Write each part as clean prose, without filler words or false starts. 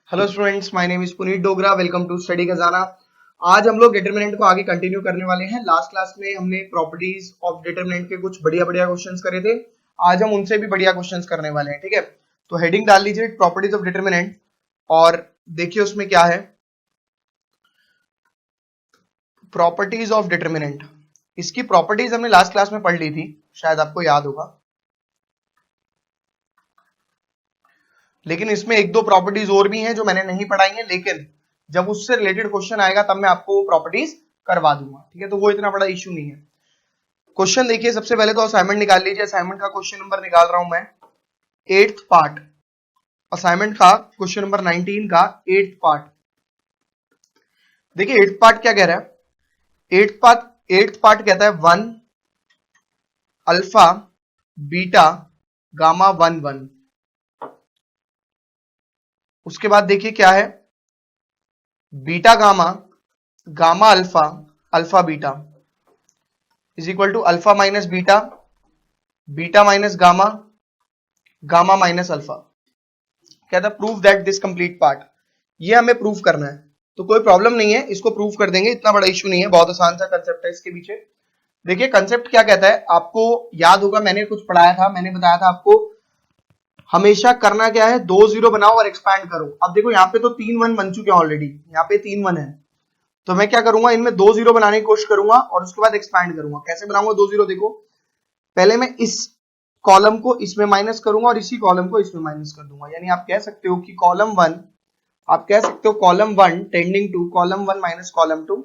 Hello students, my name is Puneet Dogra. Welcome to study Khazana. आज हम लोग डिटरमिनेंट को आगे कंटिन्यू करने वाले हैं। लास्ट क्लास में हमने प्रॉपर्टीज ऑफ डिटरमिनेंट के कुछ बढ़िया बढ़िया क्वेश्चंस करे थे। आज हम उनसे भी बढ़िया क्वेश्चंस करने वाले हैं। ठीक है, तो हेडिंग डाल लीजिए प्रॉपर्टीज ऑफ डिटरमिनेंट और देखिए उसमें क्या है। प्रॉपर्टीज ऑफ डिटरमिनेंट, इसकी प्रॉपर्टीज हमने लास्ट क्लास में पढ़ ली थी, शायद आपको याद होगा। लेकिन इसमें एक दो प्रॉपर्टीज और भी हैं जो मैंने नहीं पढ़ाई हैं, लेकिन जब उससे रिलेटेड क्वेश्चन आएगा तब मैं आपको वो प्रॉपर्टीज करवा दूंगा। ठीक है, तो वो इतना बड़ा इश्यू नहीं है। क्वेश्चन देखिए, सबसे पहले तो असाइनमेंट निकाल लीजिए। असाइनमेंट का क्वेश्चन नंबर निकाल रहा हूं मैं, 8th पार्ट। असाइनमेंट का क्वेश्चन नंबर 19 का 8th पार्ट। देखिए 8th पार्ट क्या कह रहा है। 8th पार्ट कहता है 1 अल्फा बीटा गामा 1 1। उसके बाद देखिए क्या है, beta gamma gamma alpha alpha beta is equal to alpha minus beta beta minus gamma gamma minus alpha. कहता है prove that this complete part. ये हमें प्रूव करना है, तो कोई प्रॉब्लम नहीं है, इसको प्रूव कर देंगे, इतना बड़ा इश्यू नहीं है, बहुत आसान सा कंसेप्ट है इसके पीछे। देखिए कंसेप्ट क्या कहता है, आपको याद होगा, मैंने कुछ पढ़ाया था, मैंने बताया था आपको हमेशा करना क्या है, 2 0 बनाओ और एक्सपैंड करो। अब देखो यहाँ पे तो 3 1 बन चुके हैं ऑलरेडी, यहाँ पे 3 1 है, तो मैं क्या करूंगा, इनमें 2 0 बनाने की कोशिश करूंगा और उसके बाद एक्सपैंड करूंगा। कैसे बनाऊंगा 2 0? देखो पहले मैं इस कॉलम को इसमें माइनस करूंगा और इसी कॉलम को इसमें माइनस कर दूंगा। यानी आप कह सकते हो कि column 1 tending to column 1 minus column 2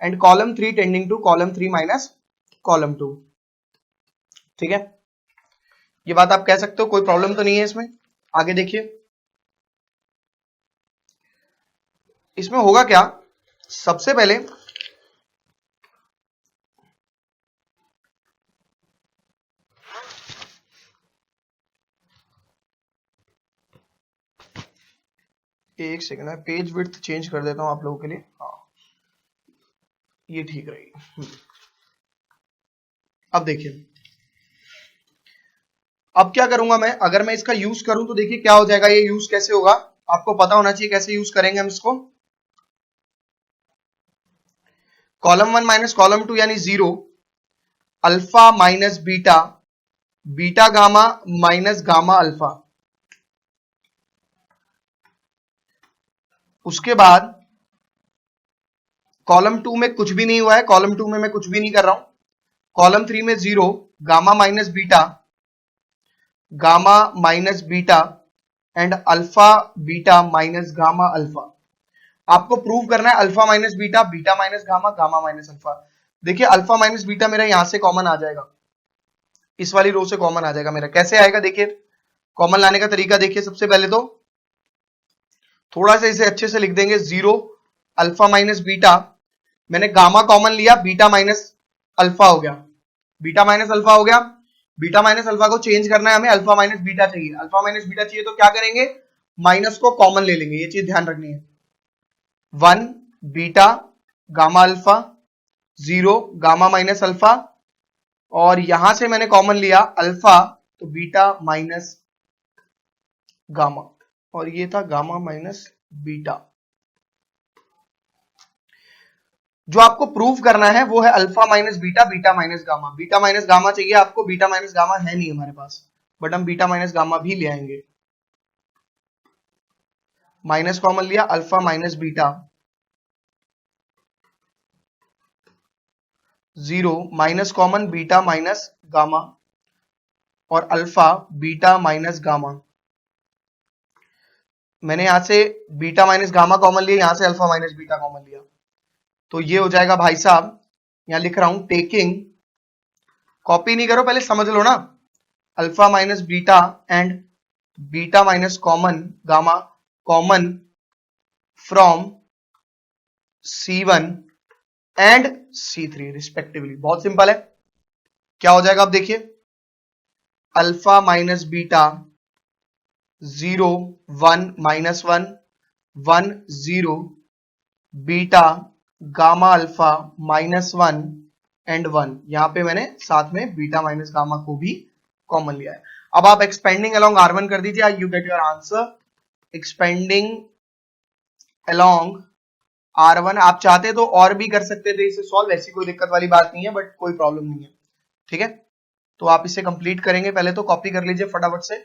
and column 3 tending to column 3 minus column 2। ठीक है, ये बात आप कह सकते हो, कोई प्रॉब्लम तो नहीं है इसमें। आगे देखिए इसमें होगा क्या। सबसे पहले एक सेकंड है, पेज विड्थ चेंज कर देता हूं आप लोगों के लिए। हाँ, ये ठीक रहेगी। अब देखिए, अब क्या करूंगा मैं, अगर मैं इसका यूज करूं तो देखिए क्या हो जाएगा। ये यूज कैसे होगा, आपको पता होना चाहिए कैसे यूज करेंगे हम इसको। कॉलम 1 माइनस कॉलम 2 यानी 0 alpha minus beta beta gamma minus gamma alpha. उसके बाद कॉलम 2 में कुछ भी नहीं हुआ है, कॉलम 2 में मैं कुछ भी नहीं कर रहा हूं। कॉलम 3 में 0 gamma minus beta and alpha beta minus gamma alpha. आपको प्रूव करना है alpha minus beta beta minus gamma gamma minus alpha. देखिए अल्फा माइनस बीटा मेरा यहां से कॉमन आ जाएगा, इस वाली रो से कॉमन आ जाएगा मेरा। कैसे आएगा देखिए, कॉमन लाने का तरीका देखिए। सबसे पहले तो थोड़ा सा इसे अच्छे से लिख देंगे, 0 अल्फा माइनस बीटा, मैंने गामा कॉमन लिया, बीटा माइनस अल्फा हो गया, बीटा माइनस अल्फा हो गया। बीटा माइनस अल्फा को चेंज करना है हमें, अल्फा माइनस बीटा चाहिए। अल्फा माइनस बीटा चाहिए तो क्या करेंगे, माइनस को कॉमन ले लेंगे, ये चीज ध्यान रखनी है। 1 beta gamma alpha, 0 gamma minus alpha, और यहां से मैंने कॉमन लिया अल्फा, तो बीटा माइनस गामा, और ये था गामा माइनस बीटा। जो आपको प्रूव करना है वो है alpha minus beta beta minus gamma. Beta minus gamma चाहिए आपको, बीटा माइनस गामा है नहीं हमारे पास, बट हम बीटा माइनस गामा भी ले आएंगे। माइनस कॉमन लिया, alpha minus beta, 0 minus common beta minus gamma, और अल्फा बीटा माइनस गामा। मैंने यहां से बीटा माइनस गामा कॉमन लिया, यहां से अल्फा माइनस बीटा कॉमन लिया, तो ये हो जाएगा भाई साहब, यहां लिख रहा हूं टेकिंग, कॉपी नहीं करो, पहले समझ लो ना, alpha minus beta and beta minus common gamma common from C1 and C3 respectively. बहुत सिंपल है, क्या हो जाएगा अब देखिए, alpha minus beta 0 1 minus 1 1 0 beta gamma alpha minus 1 and 1। यहां पे मैंने साथ में बीटा माइनस गामा को भी कॉमन लिया है। अब आप एक्सपेंडिंग अलोंग R1 कर दीजिए, you get your answer. Expanding along R1, आप चाहते तो और भी कर सकते थे इसे सॉल्व, ऐसी कोई दिक्कत वाली बात नहीं है, बट कोई प्रॉब्लम नहीं है, ठीक है। तो आप इसे कंप्लीट करेंगे, पहले तो कॉपी कर लीजिए फटाफट से।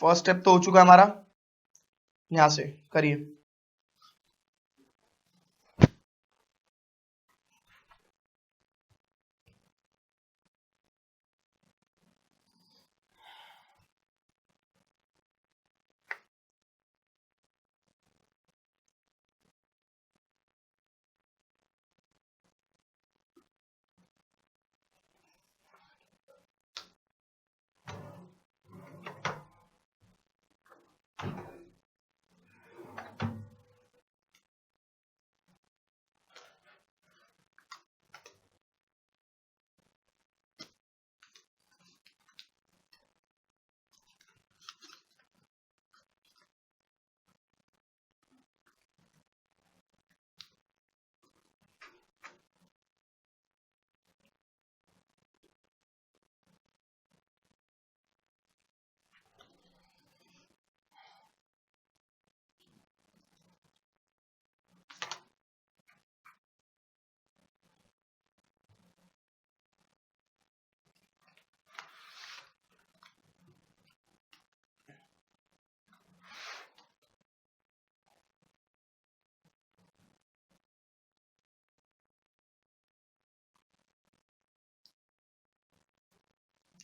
फर्स्ट स्टेप तो हो चुका है हमारा, यहां से करिए।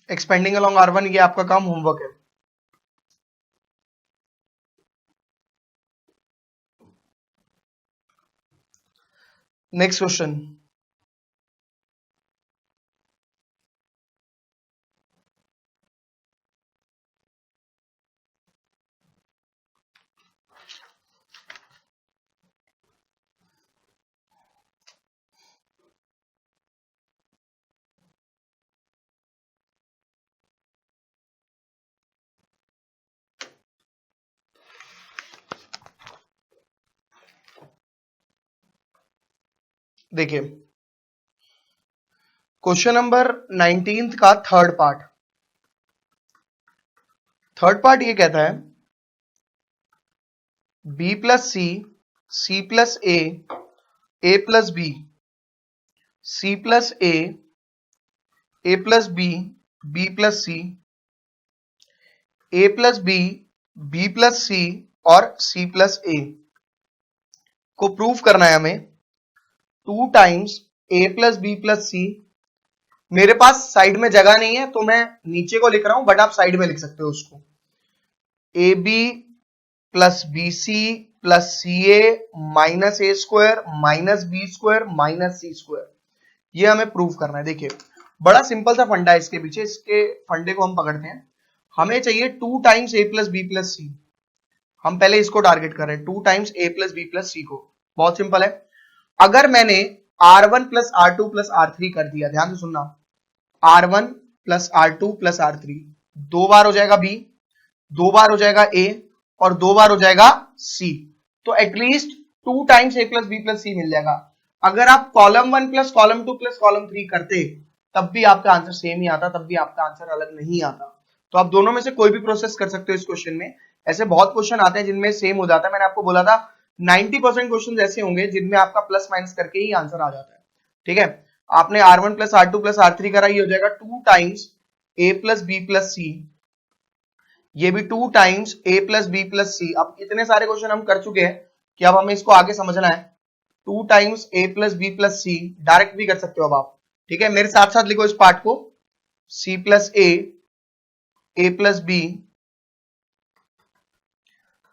एक्सपेंडिंग अलोंग R1, ये आपका काम होमवर्क है। नेक्स्ट क्वेश्चन, देखिए क्वेश्चन नंबर 19 का थर्ड पार्ट ये कहता है b plus c plus a plus b, c plus a plus b plus c, a plus b plus c और c प्लस a को प्रूव करना है हमें 2 times a plus b plus c। मेरे पास side में जगह नहीं है तो मैं नीचे को लिख रहा हूं, बट आप साइड में लिख सकते हो उसको, A B plus B C plus C A minus A square minus B square minus C square, ये हमें प्रूव करना है। देखिए बड़ा सिंपल सा फंडा है इसके पीछे, इसके फंडे को हम पकड़ते हैं। हमें चाहिए 2 times A plus B plus सी, हम पहले इसको टारगेट कर रहे हैं 2 times A plus B plus सी को। बहुत सिंपल है, अगर मैंने R1 plus R2 plus R3 कर दिया, ध्यान से सुनना, R1 plus R2 plus R3, 2 बार हो जाएगा B, 2 बार हो जाएगा A और 2 बार हो जाएगा C, तो at least 2 times A plus B plus C मिल जाएगा। अगर आप column 1 plus column 2 plus column 3 करते तब भी आपका आंसर सेम ही आता, तब भी आपका आंसर अलग नहीं आता। तो आप दोनों में से कोई भी प्रोसेस कर सकते हो इस क्वेश्चन में। ऐसे बहुत क्वेश्चन आते हैं जिनमें सेम हो जाता है, मैंने आपको बोला था 90% क्वेश्चन ऐसे होंगे जिनमें आपका प्लस माइनस करके ही आंसर आ जाता है, ठीक है। आपने R1 plus R2 plus R3 करा, ये हो जाएगा 2 times A plus B plus C, ये भी 2 times A plus B plus C। अब इतने सारे क्वेश्चन हम कर चुके हैं कि अब हमें इसको आगे समझना है। 2 times A plus B plus C, direct भी कर सकते हो अब आप, ठीक है। मेरे साथ साथ लिखो इस पार्ट को, C plus A plus B,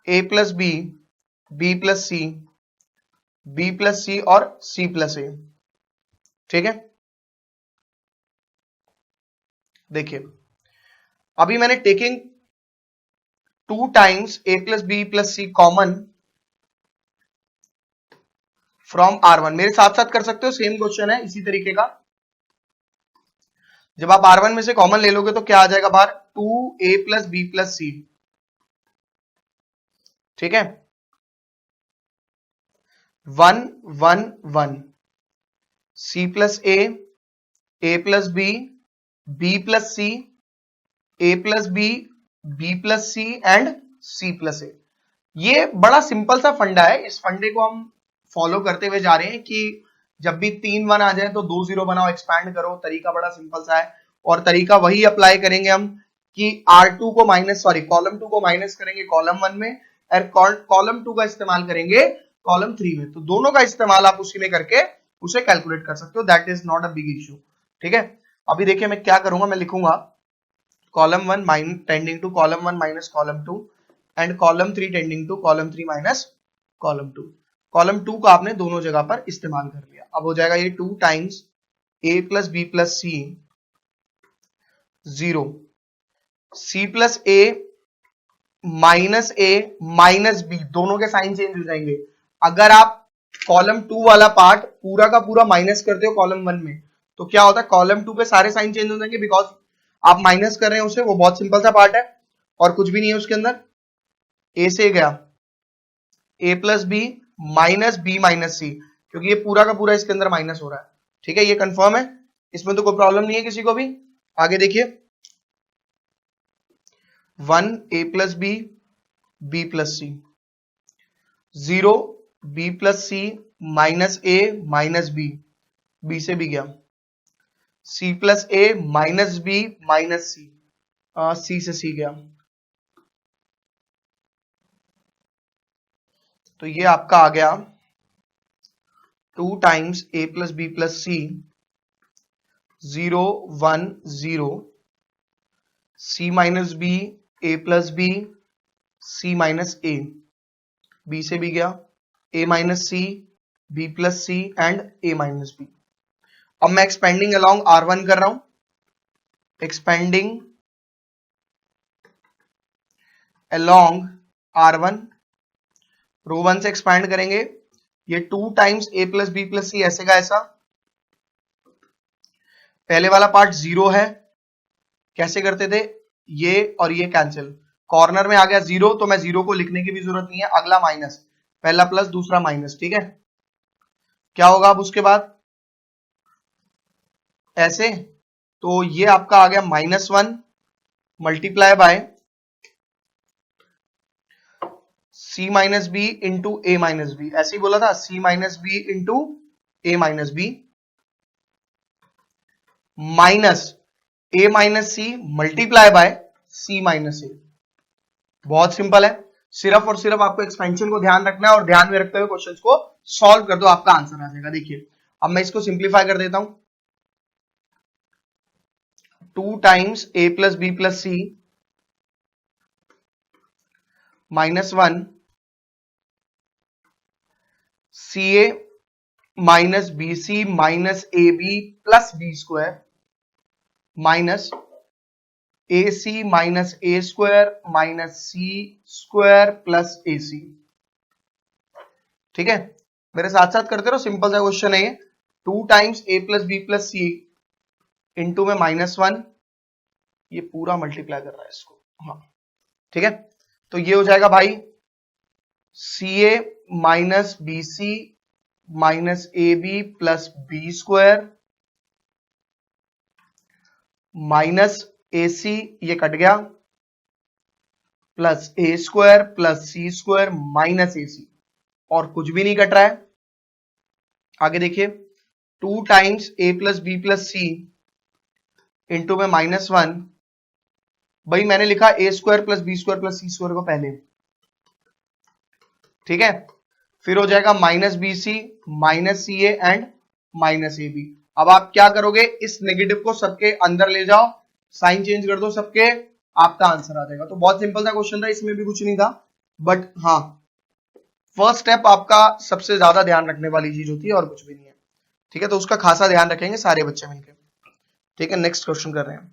A plus B plus C, B plus C और C प्लस A, ठीक है। देखिए अभी मैंने taking 2 times A plus B plus C common from R1, मेरे साथ साथ कर सकते हो, सेम क्वेश्चन है इसी तरीके का। जब आप R1 में से कॉमन ले लोगे तो क्या आ जाएगा बाहर, 2A plus B plus C, ठीक है। 1 1 1, C plus A plus B plus C, A plus B plus C and C plus A। ये बड़ा सिंपल सा फंडा है, इस फंडे को हम फॉलो करते हुए जा रहे हैं कि जब भी 3 1 आ जाए तो 2 0 बनाओ, एक्सपैंड करो। तरीका बड़ा सिंपल सा है और तरीका वही अप्लाई करेंगे हम कि R2 को माइनस, सॉरी कॉलम 2 को माइनस करेंगे कॉलम 1 में और कॉलम 2 का इस्तेमाल करेंगे कॉलम 3 में। तो दोनों का इस्तेमाल आप उसी में करके उसे कैलकुलेट कर सकते हो, that is not a big issue. ठीक है, अभी देखिए मैं क्या करूंगा, मैं लिखूंगा column 1 tending to column 1 minus column 2 and column 3 tending to column 3 minus column 2। Column 2 का आपने दोनों जगह पर इस्तेमाल कर लिया। अब हो जाएगा ये 2 times a plus B plus C 0, c plus a minus B, दोनों के साइन चेंज हो जाएंगे। अगर आप कॉलम 2 वाला पार्ट पूरा का पूरा माइनस करते हो कॉलम 1 में तो क्या होता है, कॉलम 2 पे सारे साइन चेंज हो जाएंगे बिकॉज आप माइनस कर रहे हैं उसे। वो बहुत सिंपल सा पार्ट है और कुछ भी नहीं है उसके अंदर। ए से गया ए प्लस बी माइनस सी, क्योंकि ये पूरा का पूरा इसके अंदर माइनस हो रहा है। ठीक है, ये कंफर्म है, इसमें तो कोई प्रॉब्लम नहीं है किसी को भी। आगे देखिए 1 A plus B plus C 0 B plus C minus A minus B से भी गया C plus A minus B minus C से सी गया। तो ये आपका आ गया 2 times A plus B plus C 0 1 0 C minus B A plus B C minus A, B से भी गया A minus C B plus C and A minus B. अब मैं एक्सपेंडिंग अलोंग R1 कर रहा हूं, एक्सपेंडिंग अलोंग R1, रो 1 से expand करेंगे। ये 2 times A plus B plus सी ऐसे का ऐसा, पहले वाला पार्ट 0 है, कैसे करते थे, ये और ये कैंसिल, कॉर्नर में आ गया 0 तो मैं 0 को लिखने की भी जरूरत नहीं है, अगला माइनस, पहला प्लस दूसरा माइनस। ठीक है, क्या होगा अब उसके बाद ऐसे, तो ये आपका आ गया -1 multiply by c minus B into A minus B, ऐसे ही बोला था c minus B into A minus B minus A minus C multiply by c minus A. बहुत सिंपल है, सिर्फ और सिर्फ आपको एक्सपेंशन को ध्यान रखना है और ध्यान में रखते हुए क्वेश्चंस को सॉल्व कर दो, आपका आंसर आ जाएगा। देखिए अब मैं इसको सिंप्लीफाई कर देता हूं, 2 times A plus B plus C -1 C A minus B C minus A B plus B square minus A C minus A square minus C square plus A C. ठीक है, मेरे साथ साथ करते रहो, सिंपल सा क्वेश्चन है ये। 2 times A plus B plus C into में -1, ये पूरा मल्टीप्लाई कर रहा है इसको, हाँ ठीक है। तो ये हो जाएगा भाई C A minus B C minus A B plus B square minus A C, ये कट गया, plus A square plus C square minus A C, और कुछ भी नहीं कट रहा है। आगे देखिए 2 times A plus B plus C into में -1, भाई मैंने लिखा A square plus B square plus C square को पहले, ठीक है। फिर हो जाएगा minus B C minus C A and minus A B. अब आप क्या करोगे, इस नेगेटिव को सबके अंदर ले जाओ, साइन चेंज कर दो सबके, आपका आंसर आ जाएगा। तो बहुत सिंपल सा क्वेश्चन था, इसमें भी कुछ नहीं था, बट हाँ फर्स्ट स्टेप आपका सबसे ज्यादा ध्यान रखने वाली चीज होती है और कुछ भी नहीं है। ठीक है, तो उसका खासा ध्यान रखेंगे सारे बच्चे मिलकर। ठीक है, नेक्स्ट क्वेश्चन कर रहे हैं।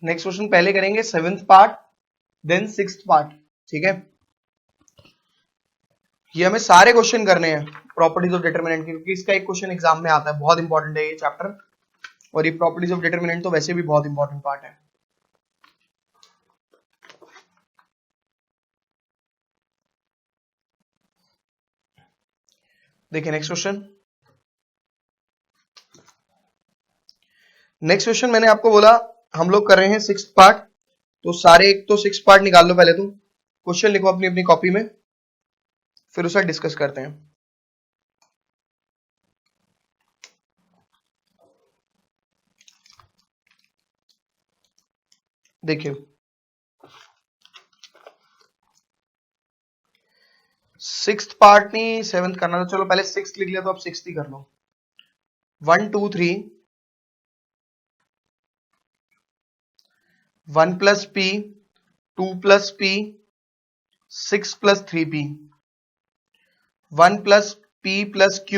नेक्स्ट क्वेश्चन पहले करेंगे 7th part then 6th part. ठीक है, ये हमें सारे क्वेश्चन करने हैं प्रॉपर्टीज ऑफ डिटरमिनेंट के, क्योंकि इसका एक क्वेश्चन एग्जाम में आता है, बहुत इंपॉर्टेंट है ये चैप्टर, और ये प्रॉपर्टीज ऑफ डिटरमिनेंट तो वैसे भी बहुत इंपॉर्टेंट पार्ट है। देखिए नेक्स्ट क्वेश्चन। नेक्स्ट क्वेश्चन मैंने आपको बोला हम लोग कर रहे हैं 6th पार्ट, तो सारे एक तो 6th पार्ट निकाल लो पहले। तुम क्वेश्चन लिखो अपनी अपनी कॉपी में, फिर उसे डिस्कस करते हैं। देखिए 6th पार्ट नहीं 7th करना था, चलो पहले 6th लिख लिया तो अब 6th ही कर लो। 1 2 3 1 plus P 2 plus P 6 plus 3p 1 plus p plus q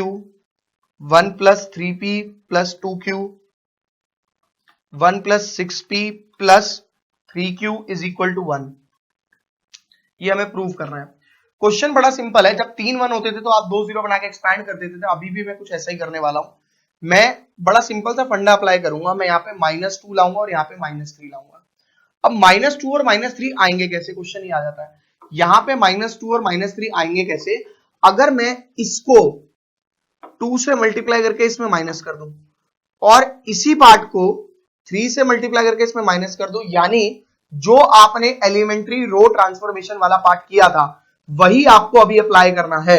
1 plus 3p plus 2q 1 plus 6p plus 3q is equal to 1। ये हमें प्रूव करना है। क्वेश्चन बड़ा सिंपल है, जब 3 1 होते थे तो आप 2 0 बना के एक्सपैंड कर देते थे। अभी भी मैं कुछ ऐसा ही करने वाला हूं। मैं बड़ा सिंपल सा फंडा अप्लाई करूंगा। मैं यहाँ पे -2 लाऊंगा और यहाँ पे -3 लाऊंगा। अब -2 और -3 आएंगे कैसे, क्वेश्चन ही आ जाता है। यहाँ पे -2 और -3 आएंगे कैसे, अगर मैं इसको 2 से मल्टीप्लाई करके इसमें माइनस कर दूं और इसी पार्ट को 3 से मल्टीप्लाई करके इसमें माइनस कर दूं, यानी जो आपने एलिमेंट्री रो ट्रांसफॉर्मेशन वाला पार्ट किया था वही आपको अभी अप्लाई करना है।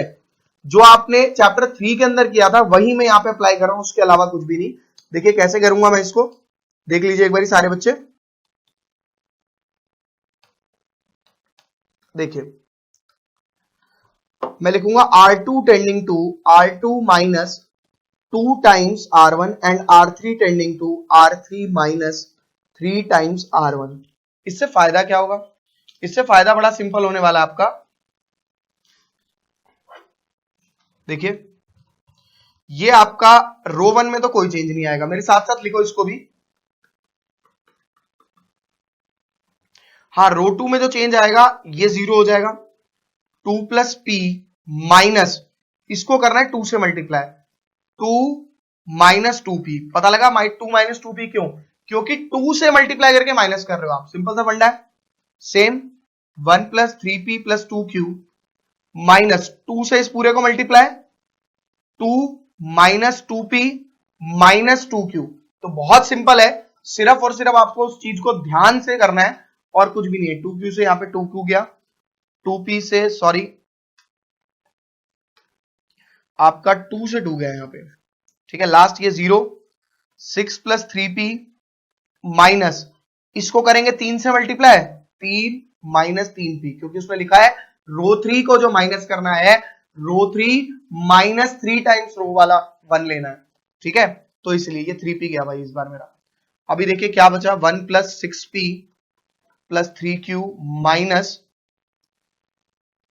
जो आपने चैप्टर 3 के अंदर किया था वही मैं यहां पे अप्लाई कर रहा हूं, उसके अलावा कुछ भी नहीं। देखिए कैसे करूंगा मैं इसको, देख लीजिए एक बार सारे बच्चे। देखिए मैं लिखूंगा R2 tending to R2 minus 2 times R1 and R3 tending to R3 minus 3 times R1। इससे फायदा क्या होगा, इससे फायदा बड़ा सिंपल होने वाला है आपका। देखिए ये आपका रो 1 में तो कोई चेंज नहीं आएगा, मेरे साथ साथ लिखो इसको भी। हाँ रो 2 में जो चेंज आएगा ये 0 हो जाएगा। 2 प्लस पी माइनस, इसको करना है 2 से मल्टीप्लाई, 2 माइनस 2p। पता लगा 2 माइनस 2p क्यों, क्योंकि 2 से मल्टीप्लाई करके माइनस कर रहे हो आप, सिंपल सा फंडा है। Same 1 plus 3p plus 2q minus 2 से इस पूरे को multiply 2 minus 2p minus 2q। तो बहुत सिंपल है, सिर्फ और सिर्फ आपको उस चीज को ध्यान से करना है और कुछ भी नहीं है। 2q से यहां पे 2q गया, 2p से सॉरी आपका 2 से 2 गया यहां पे, ठीक है। लास्ट ये 0, 6 प्लस 3p माइनस, इसको करेंगे 3 से मल्टीप्लाई, 3 माइनस 3p, क्योंकि उसमें लिखा है रो 3 को जो माइनस करना है, रो 3 माइनस 3 टाइम्स रो वाला 1 लेना है, ठीक है। तो इसलिए ये 3p गया भाई इस बार मेरा। अभी देखिए क्या बचा, 1 plus 6p plus 3q minus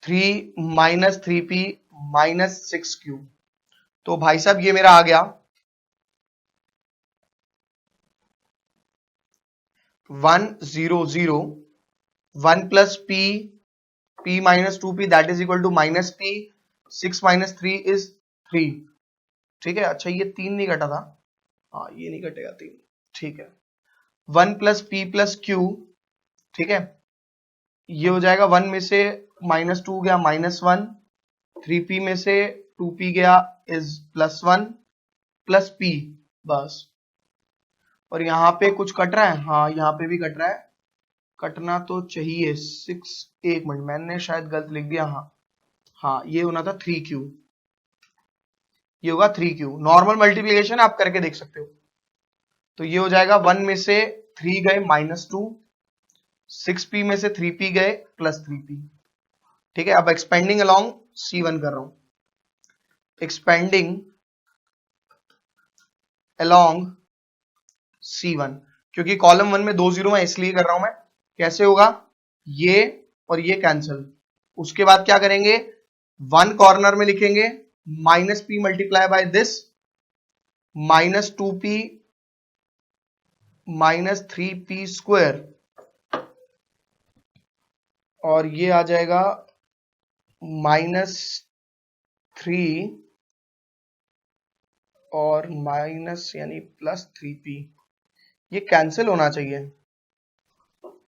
3 minus 3p minus 6q। तो भाई साहब ये मेरा आ गया 1 0 0 1 plus p minus 2p that is equal to minus p, 6 minus 3 is 3, ठीक है। अच्छा ये 3 नहीं कटा था, हाँ ये नहीं कटेगा 3, ठीक है। 1 प्लस p प्लस q, ठीक है। ये हो जाएगा 1 में से -2 गया -1, 3p में से 2p गया इज +1 प्लस p, बस। और यहां पे कुछ कट रहा है, हाँ यहाँ पे भी कट रहा है, कटना तो चाहिए 6, एक मिनट मैंने शायद गलत लिख दिया, हाँ ये होना था 3q, ये होगा 3q। नॉर्मल मल्टीप्लिकेशन आप करके देख सकते हो। तो ये हो जाएगा 1 में से 3 गए -2, 6p में से 3p गए +3p, ठीक है। अब एक्सपेंडिंग अलोंग C1 कर रहा हूं, एक्सपेंडिंग अलोंग C1, क्योंकि कॉलम 1 में 2 0 है इसलिए कर रहा हूं मैं। कैसे होगा, ये और ये कैंसिल, उसके बाद क्या करेंगे, 1 कॉर्नर में लिखेंगे -p multiply by this -2p -3p square, और ये आ जाएगा -3 और माइनस यानी +3p। ये कैंसिल होना चाहिए,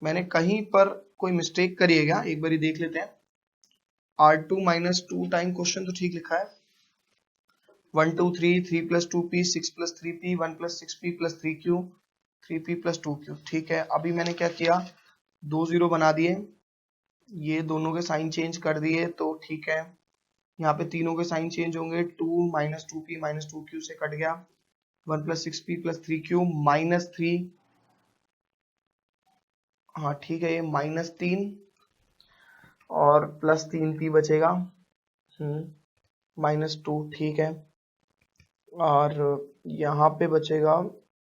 मैंने कहीं पर कोई मिस्टेक करी है क्या, एक बार देख लेते हैं। R2 -2 टाइम क्वेश्चन तो ठीक लिखा है, 1 2 3 3 + 2p 6 + 3p 1 + 6p + 3q 3p + 2q। ठीक है, अभी मैंने क्या किया, 2 0 बना दिए, ये दोनों के साइन चेंज कर दिए तो ठीक है, यहाँ पे तीनों के साइन चेंज होंगे, 2 - 2p - 2q से कट गया, 1 + 6p + 3q -3, हाँ ठीक है, ये -3 और +3p बचेगा, -2, ठीक है, और यहाँ पे बचेगा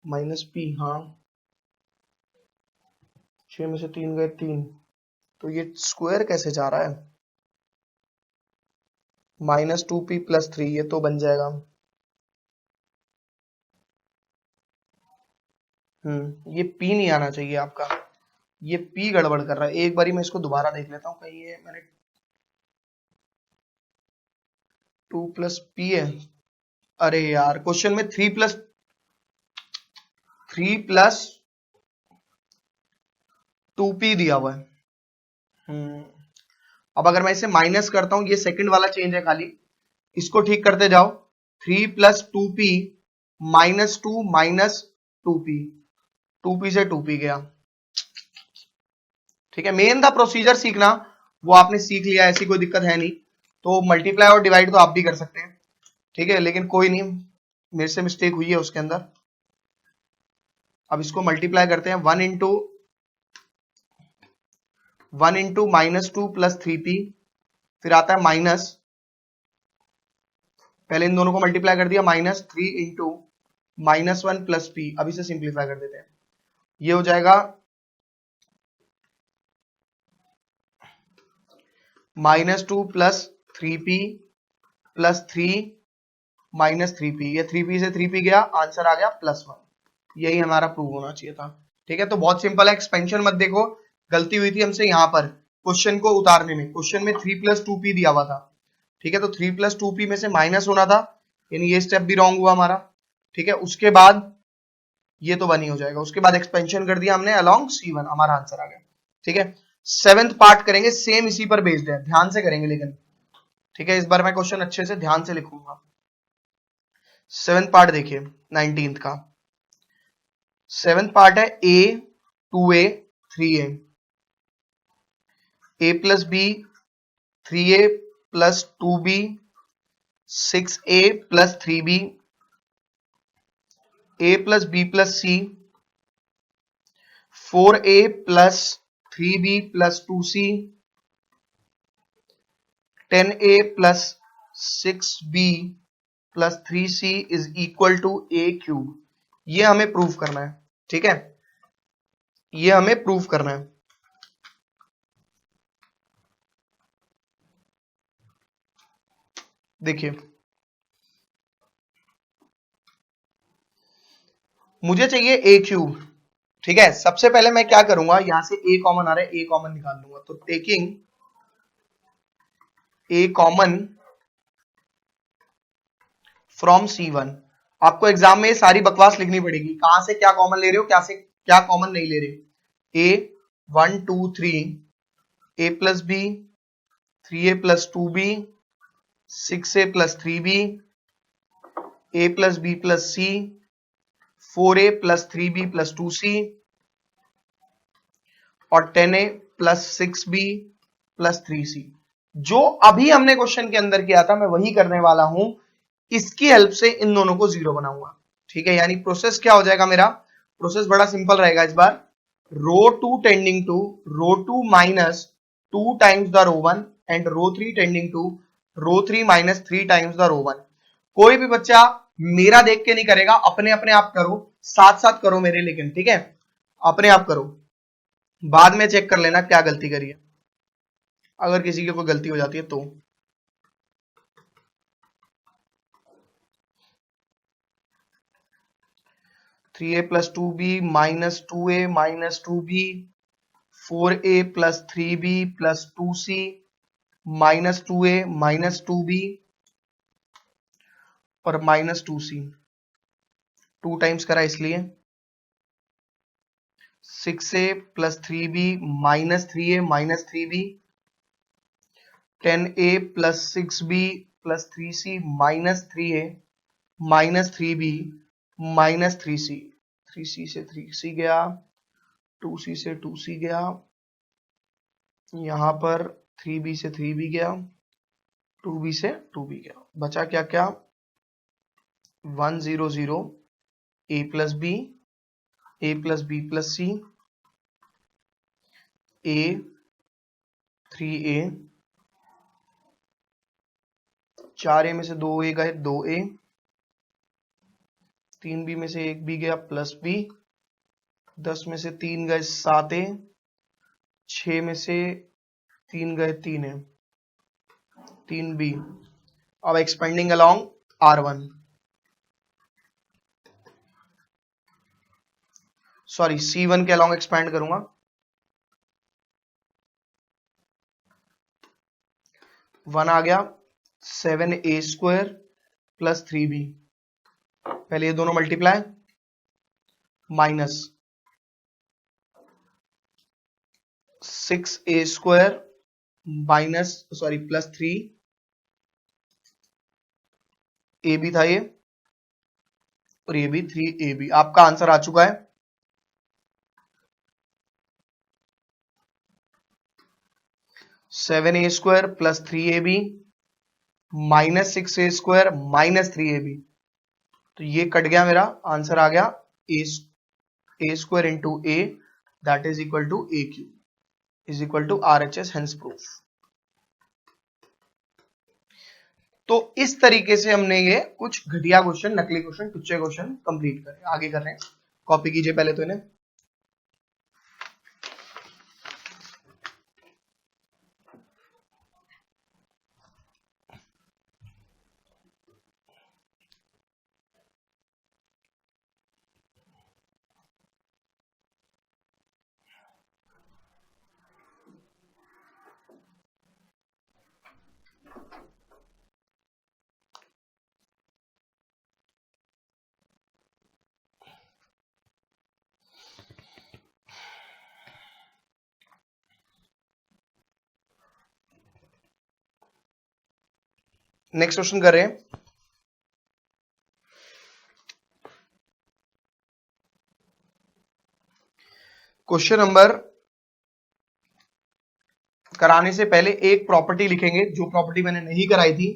-p, हाँ 6 में से 3 गए 3, तो ये स्क्वायर कैसे जा रहा है, -2p + 3, ये तो बन जाएगा, ये p नहीं आना चाहिए आपका, ये p गड़बड़ कर रहा है, एक बारी मैं इसको दोबारा देख लेता हूँ, कहीं ये मैंने 2 + p है, अरे यार क्वेश्चन में 3 + 2p दिया हुआ है, अब अगर मैं इसे माइनस करता हूं, ये सेकंड वाला चेंज है खाली, इसको ठीक करते जाओ, 3 + 2p -2 -2p, 2p से 2p गया, ठीक है, मेन था प्रोसीजर सीखना, वो आपने सीख लिया, ऐसी कोई दिक्कत है नहीं, तो मल्टीप्लाई और डिवाइड तो आप भी कर सकते हैं, ठीक है, लेकिन कोई नहीं, मेरे से मिस्टेक हुई है उसके अंदर। अब इसको मल्टीप्लाई करते हैं, 1 × -2 + 3p, फिर आता है माइनस, पहले इन दोनों को मल्टीप्लाई कर दिया, -3 × -1 + p, अब इसे सिंप्लीफाई कर देते हैं, ये हो जाएगा -2 + 3p + 3 -3p, ये 3p से 3p गया, आंसर आ गया +1, यही हमारा प्रूव होना चाहिए था, ठीक है, तो बहुत सिंपल है, एक्सपेंशन मत देखो, गलती हुई थी हमसे यहाँ पर क्वेश्चन को उतारने में, क्वेश्चन में 3 + 2p दिया हुआ था, ठीक है, तो 3 + 2p में से माइनस होना था, यानी ये स्टेप भी रॉन्ग हुआ हमारा, ठीक है, उसके बाद ये तो 1 ही हो जाएगा, उसके बाद एक्सपेंशन कर दिया हमने अलोंग C1, हमारा आंसर आ गया, ठीक है, 7th पार्ट करेंगे, सेम इसी पर बेस्ड है, ध्यान से करेंगे लेकिन, ठीक है, इस बार मैं क्वेश्चन अच्छे से ध्यान से लिखूंगा। 7th पार्ट देखिए 19th का, 7th पार्ट है a 2a 3a, a + b 3a + 2b 6a + 3b, a + b + c 4a + 3b + 2c 10a + 6b + 3c = a³, ये हमें प्रूव करना है, ठीक है, ये हमें प्रूव करना है, देखिए मुझे चाहिए a³, ठीक है, सबसे पहले मैं क्या करूंगा, यहां से a कॉमन आ रहा है, a कॉमन निकाल लूंगा, तो taking a common from C1, आपको एग्जाम में सारी बकवास लिखनी पड़ेगी, कहां से क्या कॉमन ले रहे हो, क्या से क्या कॉमन नहीं ले रहे, a 1 2 3 a + b 3a + 2b 6a + 3b a + b + c 4a + 3b + 2c और 10a + 6b + 3c, जो अभी हमने क्वेश्चन के अंदर किया था मैं वही करने वाला हूं, इसकी हेल्प से इन दोनों को जीरो बनाऊंगा, ठीक है, यानी प्रोसेस क्या हो जाएगा, मेरा प्रोसेस बड़ा सिंपल रहेगा इस बार, row 2 tending to row 2 - 2 times the row 1 and row 3 tending to row 3 - 3 times the row 1, कोई भी बच्चा मेरा देख के नहीं करेगा, अपने अपने आप करो, साथ साथ करो मेरे, लेकिन ठीक है, अपने आप करो, बाद में चेक कर लेना क्या गलती करी है, अगर किसी की कोई गलती हो जाती है तो, -3a + 2b - 2a - 2b 4a + 3b + 2c -2a - 2b और -2c, 2 टाइम्स करा इसलिए, 6a + 3b - 3a - 3b 10a + 6b + 3c - 3a -3b -3c, 3c से 3c गया, 2c से 2c गया, यहां पर 3b से 3b गया, 2b से 2b गया, बचा क्या क्या 1 0 0 a plus b, a plus b plus c, a 3a, 4a में से 2a गए 2a, 3b में से 1b गया प्लस b, 10 में से 3 गए 7a, 6 में से 3 गए 3a, 3b। अब expanding along R1, sorry C1 के अलोंग एक्सपेंड करूंगा, 1 आ गया 7a स्क्वायर प्लस 3b, पहले ये दोनों multiply, minus 6a square minus sorry plus 3ab था ये, और ये भी 3ab। आपका आंसर आ चुका है। Seven A square plus 3ab minus 6a square minus 3ab, तो ये कट गया, मेरा आंसर आ गया A square into A, that is equal to A cube is equal to RHS, hence proof. तो इस तरीके से हमने ये कुछ घटिया क्वेश्चन, नकली क्वेश्चन, टुच्चे क्वेश्चन कंप्लीट करे। आगे कर रहे हैं, कॉपी कीजिए पहले तो इन्हें। नेक्स्ट क्वेश्चन कर रहे हैं। क्वेश्चन नंबर कराने से पहले एक प्रॉपर्टी लिखेंगे, जो प्रॉपर्टी मैंने नहीं कराई थी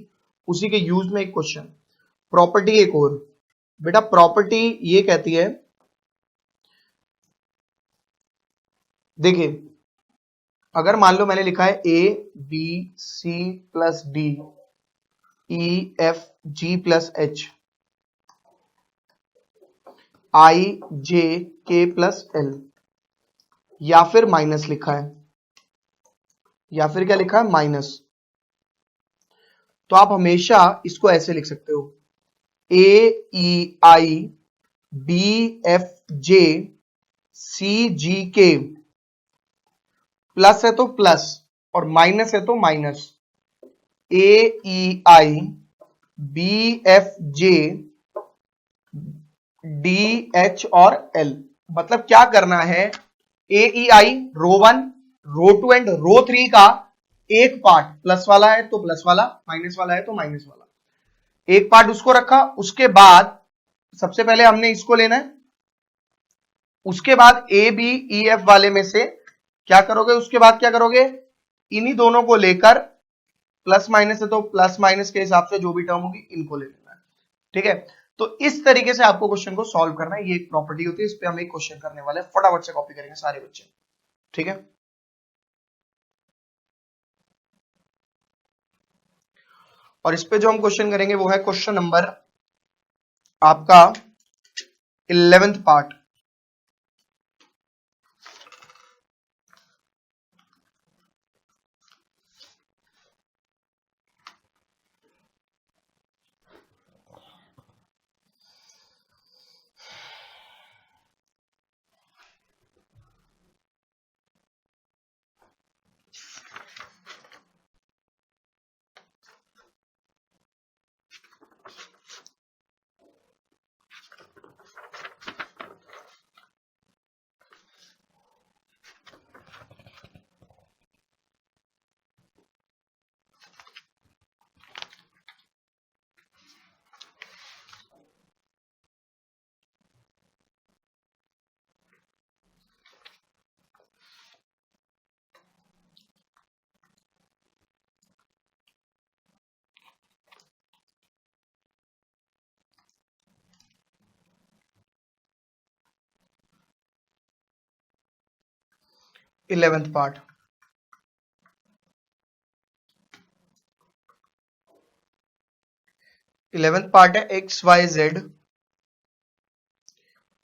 उसी के यूज में एक क्वेश्चन। प्रॉपर्टी एक और बेटा, प्रॉपर्टी ये कहती है, देखिए अगर मान लो मैंने लिखा है A B C plus D E F G plus H I J K plus L, या फिर माइनस लिखा है, या फिर क्या लिखा है माइनस, तो आप हमेशा इसको ऐसे लिख सकते हो, ए ई आई बी एफ जे सी जी के, प्लस है तो प्लस और माइनस है तो माइनस, ए ई आई बी एफ जे डी एच और एल। मतलब क्या करना है, ए ई आई रो 1 रो 2 एंड रो 3 का एक पार्ट प्लस वाला है तो प्लस वाला, माइनस वाला है तो माइनस वाला, एक पार्ट उसको रखा। उसके बाद सबसे पहले हमने इसको लेना है, उसके बाद ए बी ई एफ वाले में से क्या करोगे, उसके बाद क्या करोगे, इन्हीं दोनों को लेकर प्लस माइनस है तो प्लस माइनस के हिसाब से जो भी टर्म होगी इनको ले लेना है। ठीक है, तो इस तरीके से आपको क्वेश्चन को सॉल्व करना है। ये एक प्रॉपर्टी होती है, इस पे हम एक क्वेश्चन करने वाले हैं, फटाफट से कॉपी करेंगे सारे बच्चे। ठीक है, और इस पे जो हम क्वेश्चन करेंगे वो है क्वेश्चन नंबर आपका 11th पार्ट। 11th पार्ट, है X Y Z,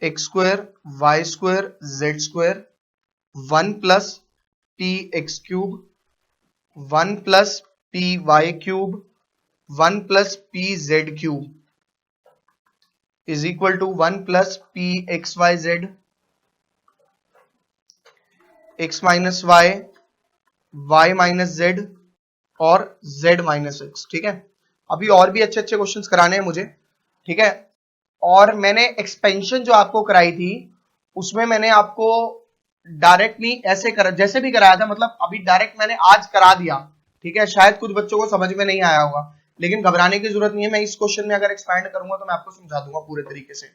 x square Y square Z square 1 plus P X cube 1 plus P Y cube 1 plus P Z cube is equal to 1 plus P x Y Z, x minus Y, Y minus Z और Z minus X. ठीक है, अभी और भी अच्छे अच्छे questions कराने हैं मुझे। ठीक है, और मैंने एक्सपेंशन जो आपको कराई थी उसमें मैंने आपको डायरेक्टली ऐसे करा, जैसे भी कराया था, मतलब अभी डायरेक्ट मैंने आज करा दिया। ठीक है, शायद कुछ बच्चों को समझ में नहीं आया होगा, लेकिन घबराने की जरूरत नहीं है। मैं इस क्वेश्चन में अगर एक्सपैंड करूंगा तो मैं आपको समझा दूंगा पूरे तरीके से।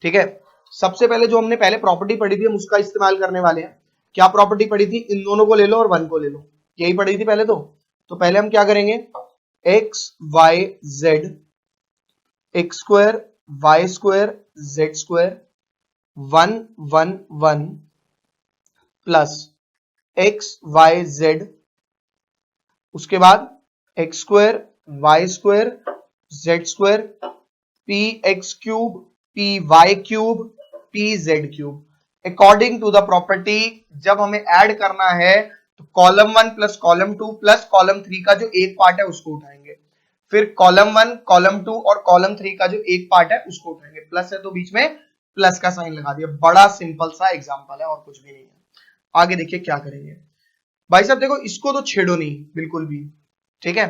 ठीक है, सबसे पहले जो हमने पहले प्रॉपर्टी पढ़ी थी हम उसका इस्तेमाल करने वाले हैं। क्या प्रॉपर्टी पढ़ी थी? इन दोनों को ले लो और 1 को ले लो, यही पढ़ी थी पहले। तो पहले हम क्या करेंगे, X Y Z, x square Y square Z square 1 1 1 plus x Y Z, उसके बाद X square Y square Z square P X cube P Y cube P Z cube. According to the property जब हमें add करना है तो column 1 plus column 2 plus column 3 का जो एक पार्ट है उसको उठाएंगे, फिर कॉलम 1 कॉलम 2 और कॉलम 3 का जो एक पार्ट है उसको उठाएंगे। प्लस है तो बीच में प्लस का साइन लगा दिया। बड़ा सिंपल सा एग्जांपल है और कुछ भी नहीं है। आगे देखिए क्या करेंगे भाई साहब। देखो इसको तो छेड़ो नहीं बिल्कुल भी। ठीक है,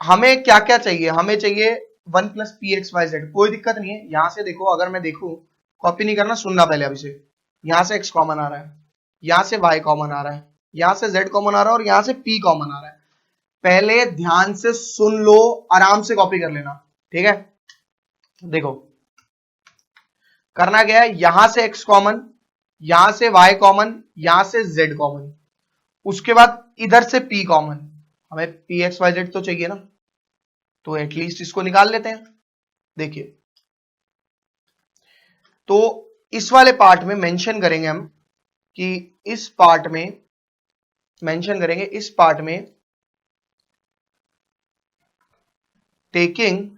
हमें क्या क्या चाहिए? हमें चाहिए 1 plus P x Y Z, कोई दिक्कत नहीं है। यहां से देखो, अगर मैं देखूं, कॉपी नहीं करना, सुनना पहले अभी से। यहां से x कॉमन आ रहा है, यहां से y कॉमन आ रहा है, यहां से z कॉमन आ रहा है और यहां से p कॉमन आ रहा है। पहले ध्यान से सुन लो, आराम से कॉपी कर लेना। ठीक है, देखो करना क्या है, यहां से x कॉमन, यहां से y कॉमन, यहां से z कॉमन, उसके बाद इधर से p कॉमन। हमें पी एक्स वाई जेड तो चाहिए ना, तो एटलीस्ट इसको निकाल लेते हैं। देखिए, तो इस वाले पार्ट में मेंशन करेंगे हम कि इस पार्ट में मेंशन करेंगे, इस पार्ट में टेकिंग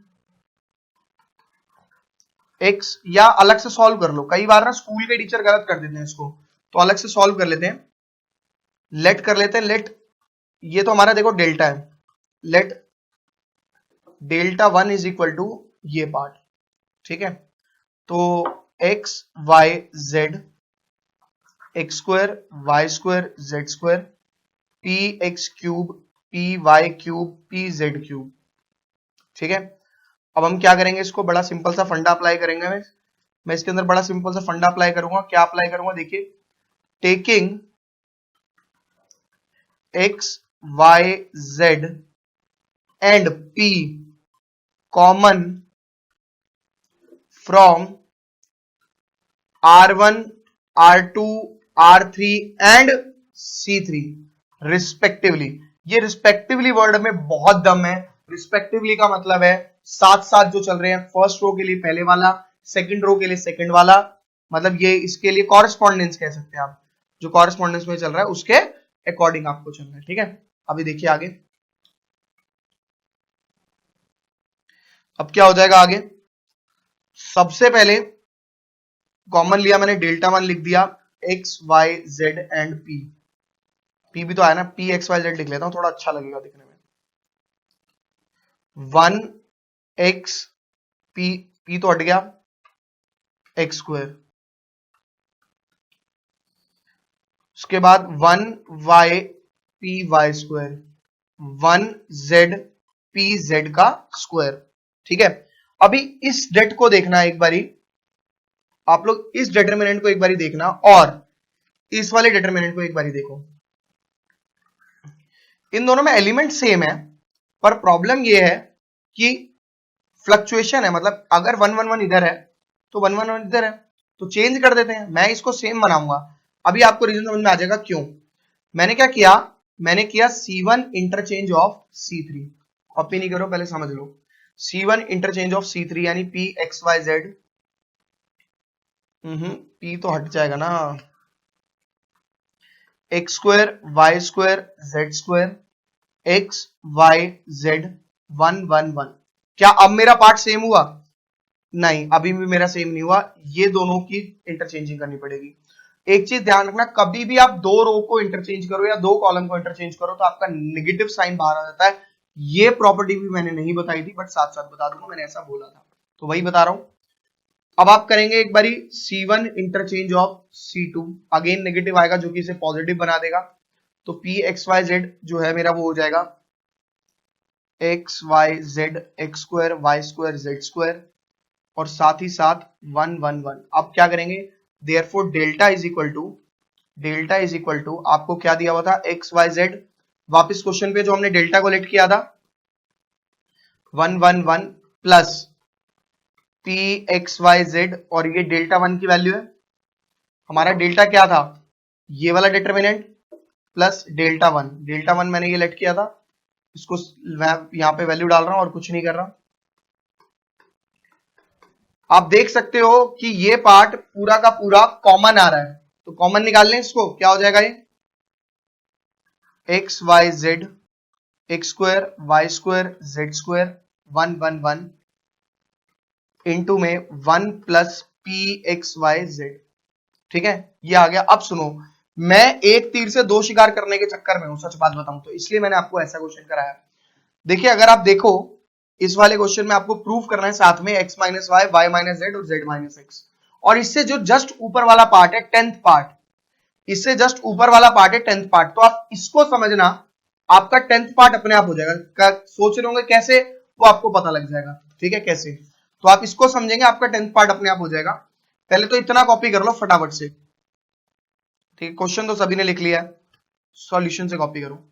एक्स, या अलग से सॉल्व कर लो। कई बार ना स्कूल के टीचर गलत कर देते हैं इसको, तो अलग से सॉल्व कर लेते हैं। लेट कर लेते हैं, लेट, ये तो हमारा देखो डेल्टा है, let delta 1 is equal to ये पार्ट। ठीक है, तो X Y Z, x square Y square Z square P X cube P Y cube P Z cube. ठीक है, अब हम क्या करेंगे, इसको बड़ा सिंपल सा फंडा अप्लाई करेंगे। मैं इसके अंदर बड़ा सिंपल सा फंडा अप्लाई करूंगा। क्या अप्लाई करूंगा? देखिए, taking x Y Z and P common from R1 R2 R3 and C3 respectively. ये रिस्पेक्टिवली वर्ड में बहुत दम है। रिस्पेक्टिवली का मतलब है साथ साथ जो चल रहे हैं, फर्स्ट रो के लिए पहले वाला, सेकंड रो के लिए सेकंड वाला, मतलब ये इसके लिए कॉरेस्पॉन्डेंस कह सकते हैं आप। जो कॉरेस्पॉन्डेंस में चल रहा है उसके अकॉर्डिंग आपको चलना है। ठीक है, अभी देखिए आगे, अब क्या हो जाएगा आगे। सबसे पहले कॉमन लिया मैंने, डेल्टा 1 लिख दिया, X Y Z and P. P भी तो आया ना, पी एक्स वाई जेड लिख लेता हूं, थोड़ा अच्छा लगेगा दिखने में। 1 एक्स पी, पी तो हट गया, एक्स स्क्वायर, उसके बाद 1 Y P Y square 1 Z P Z का स्क्वायर। ठीक है, अभी इस डेट को देखना एक बारी, आप लोग इस डिटरमिनेंट को एक बारी देखना और इस वाले डिटरमिनेंट को एक बारी देखो। इन दोनों में एलिमेंट सेम है, पर प्रॉब्लम ये है कि फ्लक्चुएशन है। मतलब अगर 1 1 1 इधर है तो 1 1 1 इधर है, तो चेंज कर देते हैं। मैं इसको सेम बनाऊंगा, अभी आपको रीजन समझ में आ जाएगा क्यों। मैंने क्या किया, मैंने किया C1 interchange of C3। Copy नहीं करो, पहले समझ लो। C1 इंटरचेंज ऑफ C3 यानी P X Y Z, P तो हट जाएगा ना, X square Y square Z square X Y Z 1 1 1। क्या अब मेरा पार्ट सेम हुआ? नहीं, अभी भी मेरा सेम नहीं हुआ, ये दोनों की इंटरचेंजिंग करनी पड़ेगी। एक चीज ध्यान रखना, कभी भी आप दो रो को इंटरचेंज करो या दो कॉलम को इंटरचेंज करो तो आपका नेगेटिव साइन बाहर आ जाता है। ये प्रॉपर्टी भी मैंने नहीं बताई थी, बट साथ साथ बता दूंगा, मैंने ऐसा बोला था तो वही बता रहा हूं। अब आप करेंगे एक बारी C1 interchange of C2, again negative आएगा जो कि इसे पॉजिटिव बना देगा। तो पी एक्स वाई जेड जो है मेरा वो हो जाएगा x Y Z x square Y square Z square और साथ ही साथ 1 1 1। अब क्या करेंगे, therefore delta is equal to आपको क्या दिया हुआ था, एक्स वाई जेड। वापिस क्वेश्चन पे जो हमने डेल्टा को लेट किया था 1 1 1 plus P x Y z, और ये डेल्टा 1 की वैल्यू है। हमारा डेल्टा क्या था, ये वाला डिटर्मिनेंट प्लस डेल्टा वन मैंने ये लेट किया था, इसको यहां पे वैल्यू डाल रहा हूं और कुछ नहीं कर रहा। आप देख सकते हो कि ये पार्ट पूरा का पूरा कॉमन आ रहा है, तो कॉमन निकाल लें इसको, क्या हो जाएगा ये x Y Z x square Y square Z square 1 1 1 into में 1 plus P x Y z. ठीक है, ये आ गया। अब सुनो, मैं एक तीर से दो शिकार करने के चक्कर में हूं, सच बात बताऊं तो, इसलिए मैंने आपको ऐसा क्वेश्चन कराया। देखिए अगर आप देखो इस वाले क्वेश्चन में आपको प्रूफ करना है साथ में x minus Y Y minus Z और z माइनस एक्स, और इससे जो जस्ट ऊपर वाला पार्ट है टेंथ पार्ट, इससे जस्ट ऊपर वाला पार्ट है टेंथ पार्ट, तो आप इसको समझना, आपका टेंथ पार्ट अपने आप हो जाएगा। सोच रहे होंगे कैसे, वो आपको पता लग जाएगा। ठीक है, कैसे, तो आप इसको समझेंगे आपका टेंथ पार्ट अपने आप हो जाएगा। पहले तो इतना कॉपी कर लो फटाफट से। ठीक है, क्वेश्चन तो सभी ने लिख लिया है, सॉल्यूशन से कॉपी करो।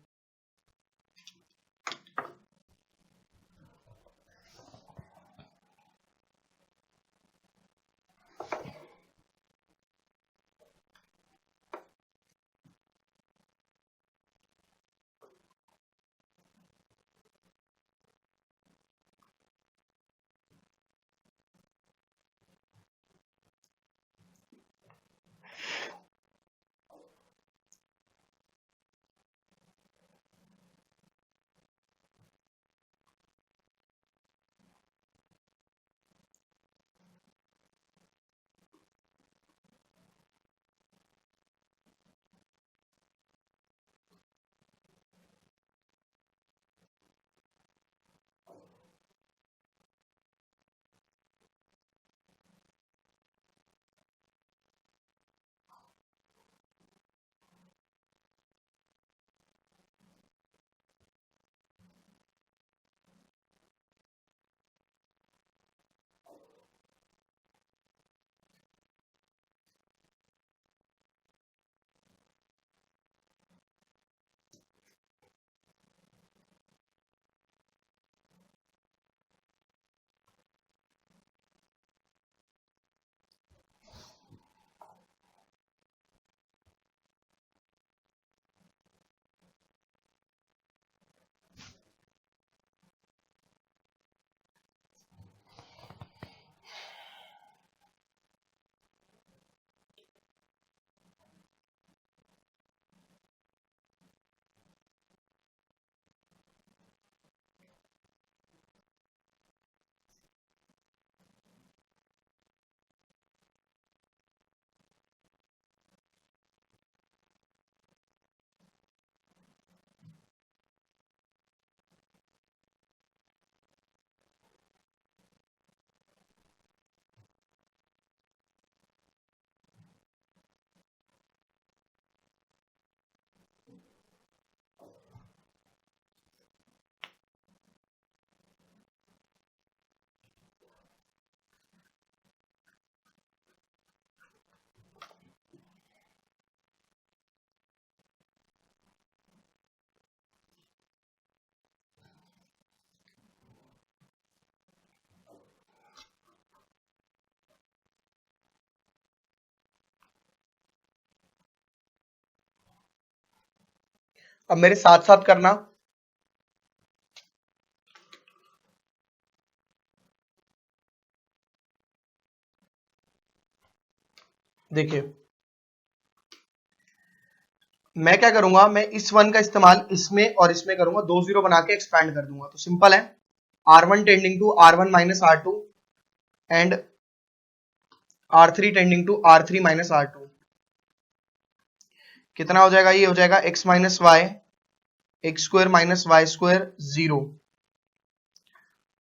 अब मेरे साथ साथ करना। देखिए मैं क्या करूंगा, मैं इस वन का इस्तेमाल इसमें और इसमें करूंगा, 2 0 बना के एक्सपैंड कर दूंगा। तो सिंपल है, R1 tending to R1 minus R2 and R3 tending to R3 minus R2। कितना हो जाएगा, ये हो जाएगा x minus y x square minus y square 0,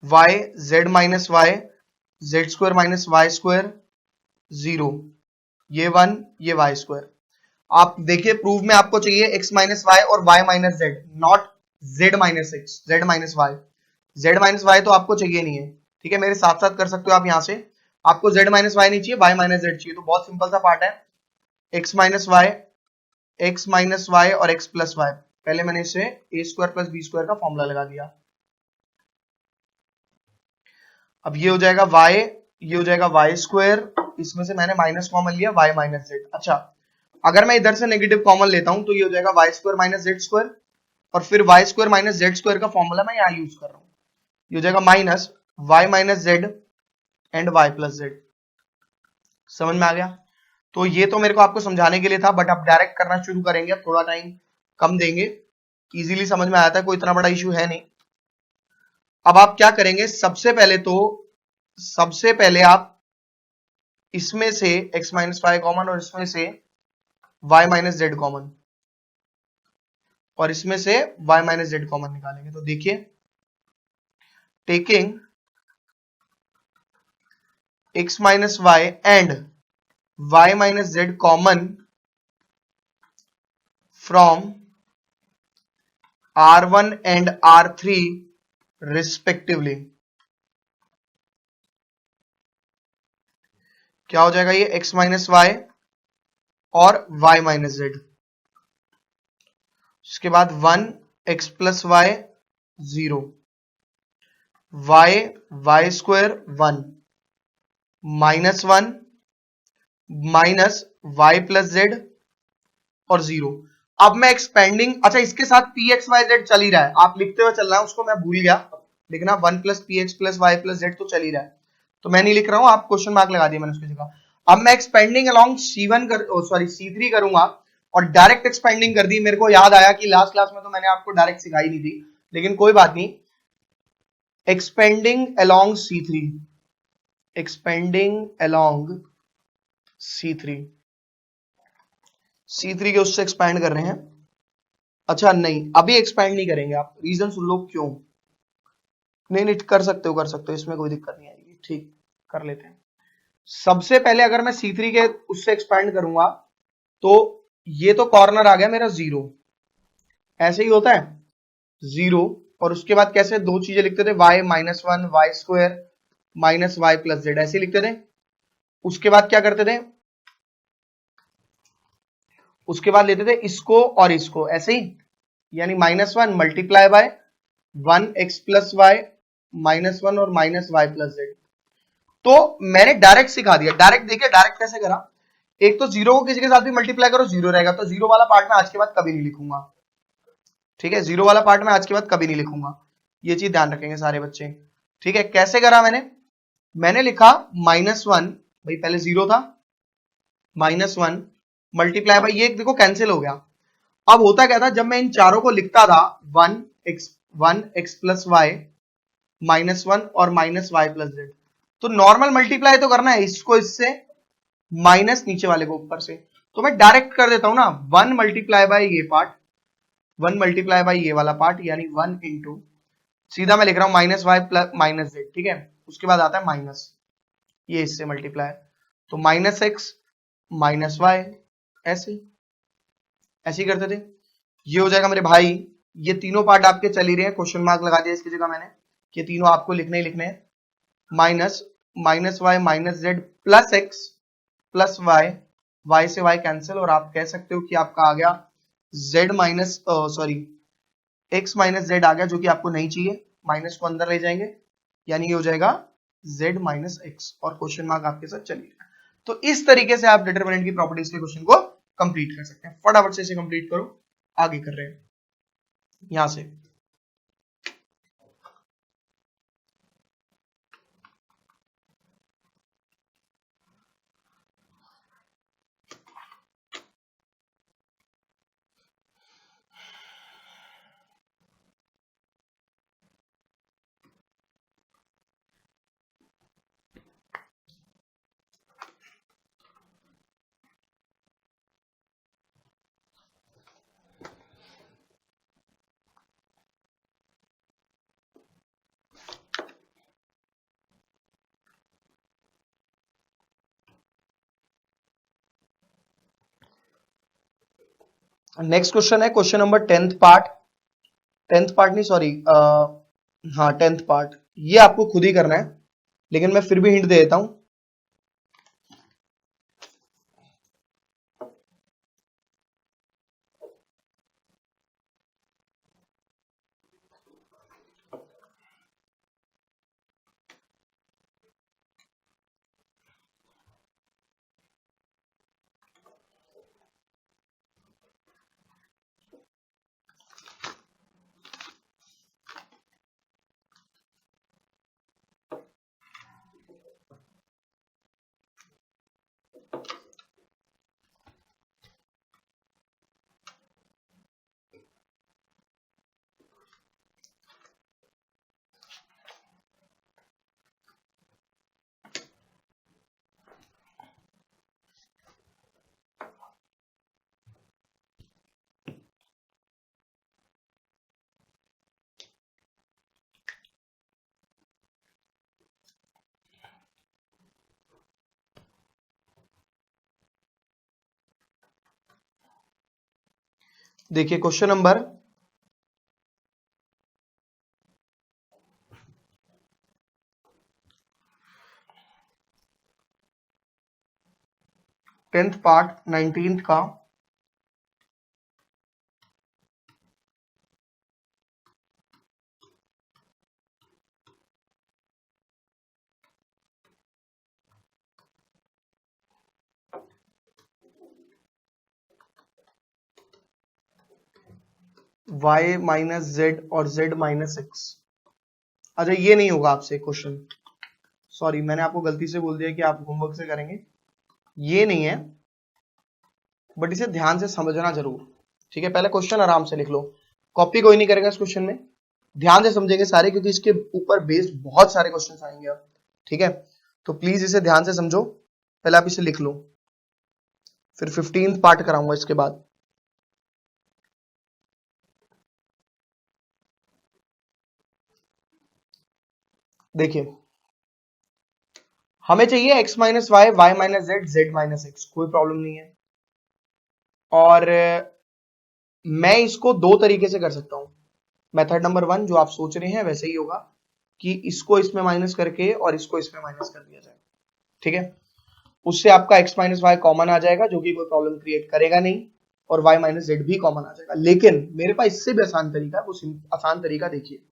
y z minus y z square minus y square 0, ये 1 ये y square. आप देखिए प्रूफ में आपको चाहिए x माइनस वाई और y minus z, not z minus x, z minus y. z minus y तो आपको चाहिए नहीं है, ठीक है, मेरे साथ साथ कर सकते हो आप यहां से। आपको z माइनस वाई नहीं चाहिए, y माइनस जेड चाहिए। तो बहुत सिंपल सा पार्ट है, x माइनस वाई और x प्लस वाई। पहले मैंने इसे a square plus B square का फॉर्मूला लगा दिया। अब ये हो जाएगा y, ये हो जाएगा वाई स्क्वायर, इसमें से मैंने माइनस कॉमन लिया, y माइनस जेड। अच्छा, अगर मैं इधर से नेगेटिव कॉमन लेता हूं तो ये हो जाएगा y square minus z square, और फिर y square minus z square का फॉर्मूला मैं यहाँ यूज कर रहा हूँ। ये हो जाएगा minus Y minus z and y plus z. समझ में आ गया? तो ये तो मेरे को आपको समझाने के लिए था, बट अब डायरेक्ट करना शुरू करेंगे, अब थोड़ा टाइम कम देंगे, इजीली समझ में आया था, कोई इतना बड़ा इशू है नहीं। अब आप क्या करेंगे, सबसे पहले आप इसमें से x माइनस वाई कॉमन और इसमें से y माइनस जेड कॉमन और इसमें से y माइनस जेड कॉमन निकालेंगे। तो देखिए, taking x minus y and y minus z common from R1 and R3 respectively, क्या हो जाएगा, ये x माइनस वाई और y माइनस जेड। उसके बाद 1 x plus y 0, y square 1 minus 1 minus y plus z और 0। अब मैं एक्सपेंडिंग, अच्छा इसके साथ पी एक्स वाई जेड चल ही रहा है, आप लिखते हुए चल रहा है, उसको मैं भूल गया लिखना, 1 plus P x plus y plus z तो चल ही रहा है, तो मैं नहीं लिख रहा हूं, आप क्वेश्चन मार्क लगा दिया मैंने उसकी जगह। अब मैं expanding along C1 sorry C3 करूंगा और डायरेक्ट एक्सपेंडिंग कर दी। मेरे को याद आया कि लास्ट क्लास में तो मैंने आपको डायरेक्ट सिखाई नहीं थी, लेकिन कोई बात नहीं। Expanding along C3, expanding along C3, C3 के उससे एक्सपैंड कर रहे हैं। अच्छा नहीं, अभी एक्सपैंड नहीं करेंगे, आप रीजन सुन लो क्यों। नहीं कर सकते हो, इसमें कोई दिक्कत नहीं आएगी, ठीक कर लेते हैं। सबसे पहले अगर मैं C3 के उससे एक्सपैंड करूंगा तो ये तो कॉर्नर आ गया मेरा 0, ऐसे ही होता है 0, और उसके बाद कैसे दो चीजें लिखते थे, y minus 1 y square minus y plus z, ऐसे लिखते थे। उसके बाद क्या करते थे, उसके बाद लेते थे इसको और इसको ऐसे ही, यानी -1 multiply by 1 x plus y -1 और माइनस वाई प्लस जेड। तो मैंने डायरेक्ट सिखा दिया, डायरेक्ट देखिए डायरेक्ट कैसे करा। एक तो 0 को किसी के साथ भी मल्टीप्लाई करो 0 रहेगा, तो 0 वाला पार्ट मैं आज के बाद कभी नहीं लिखूंगा, ठीक है, 0 वाला पार्ट मैं आज के बाद कभी नहीं लिखूंगा, ये चीज ध्यान रखेंगे सारे बच्चे, ठीक है। कैसे करा मैंने लिखा -1, भाई पहले 0 था, -1 मल्टीप्लाई बाय, ये देखो कैंसिल हो गया। अब होता क्या था, जब मैं इन चारों को लिखता था 1 एक्स प्लस वाई -1 और माइनस वाई प्लस जेड, तो नॉर्मल मल्टीप्लाई तो करना है, इसको इससे माइनस नीचे वाले को ऊपर से, तो मैं डायरेक्ट कर देता हूं ना, 1 मल्टीप्लाई बाय ये पार्ट, 1 मल्टीप्लाई बाय ये वाला पार्ट, यानी 1 इंटू, सीधा मैं लिख रहा हूं minus y plus minus z, ठीक है। उसके बाद आता है माइनस, ये इससे मल्टीप्लाई, तो -x माइनस वाई, ऐसे ऐसे ही करते थे। ये हो जाएगा मेरे भाई, ये तीनों पार्ट आपके चल ही रहे हैं, क्वेश्चन मार्क लगा दिया इसकी जगह मैंने, कि तीनों आपको लिखने ही लिखने हैं। Minus Y minus Z plus x plus Y, Y से वाई कैंसिल, और आप कह सकते हो कि आपका आ गया Z minus sorry X minus Z आ गया, जो कि आपको नहीं चाहिए, माइनस को अंदर ले जाएंगे, यानी ये हो जाएगा जेड माइनस एक्स, और क्वेश्चन मार्क आपके साथ चलिए। तो इस तरीके से आप डिटरमिनेंट की प्रॉपर्टीज के क्वेश्चन को कंप्लीट कर सकते हैं। फटाफट से इसे कंप्लीट करो, आगे कर रहे हैं यहां से। नेक्स्ट क्वेश्चन है question number 10th part, 10th part नहीं सॉरी, हाँ 10th पार्ट। ये आपको खुद ही करना है, लेकिन मैं फिर भी हिंट दे देता हूं। देखिए question number 10th part 19th का y माइनस जेड और z माइनस एक्स। अच्छा ये नहीं होगा आपसे क्वेश्चन, सॉरी मैंने आपको गलती से बोल दिया कि आप होमवर्क से करेंगे, ये नहीं है, बट इसे ध्यान से समझना जरूर। ठीक है, पहले क्वेश्चन आराम से लिख लो, कॉपी कोई नहीं करेगा इस क्वेश्चन में, ध्यान से समझेंगे सारे, क्योंकि इसके ऊपर बेस्ड बहुत सारे क्वेश्चन आएंगे अब। ठीक है, तो प्लीज इसे ध्यान से समझो, पहले आप इसे लिख लो, फिर 15th पार्ट कराऊंगा इसके बाद। देखिए हमें चाहिए x minus Y, Y minus z, z minus x, कोई प्रॉब्लम नहीं है। और मैं इसको दो तरीके से कर सकता हूं। मेथड नंबर 1 जो आप सोच रहे हैं वैसे ही होगा कि इसको इसमें माइनस करके और इसको इसमें माइनस कर दिया जाए। ठीक है, उससे आपका x माइनस वाई कॉमन आ जाएगा, जो कि कोई प्रॉब्लम क्रिएट करेगा नहीं, और y माइनस जेड भी कॉमन आ जाएगा। लेकिन मेरे पास इससे भी आसान तरीका है, वो आसान तरीका देखिए।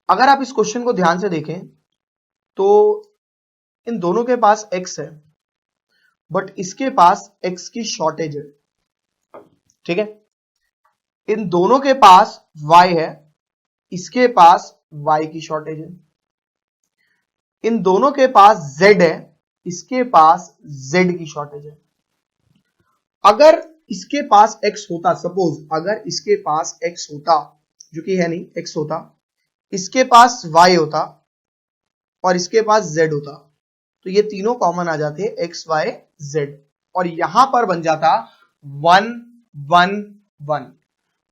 अगर आप इस क्वेश्चन को ध्यान से देखें तो इन दोनों के पास x है, बट इसके पास x की शॉर्टेज है। ठीक है, इन दोनों के पास y है, इसके पास y की शॉर्टेज है। इन दोनों के पास z है, इसके पास z की शॉर्टेज है। अगर इसके पास x होता, सपोज अगर इसके पास x होता, जो कि है नहीं, x होता, इसके पास y होता और इसके पास z होता, तो ये तीनों कॉमन आ जाते हैं x y z, और यहां पर बन जाता 1 1 1।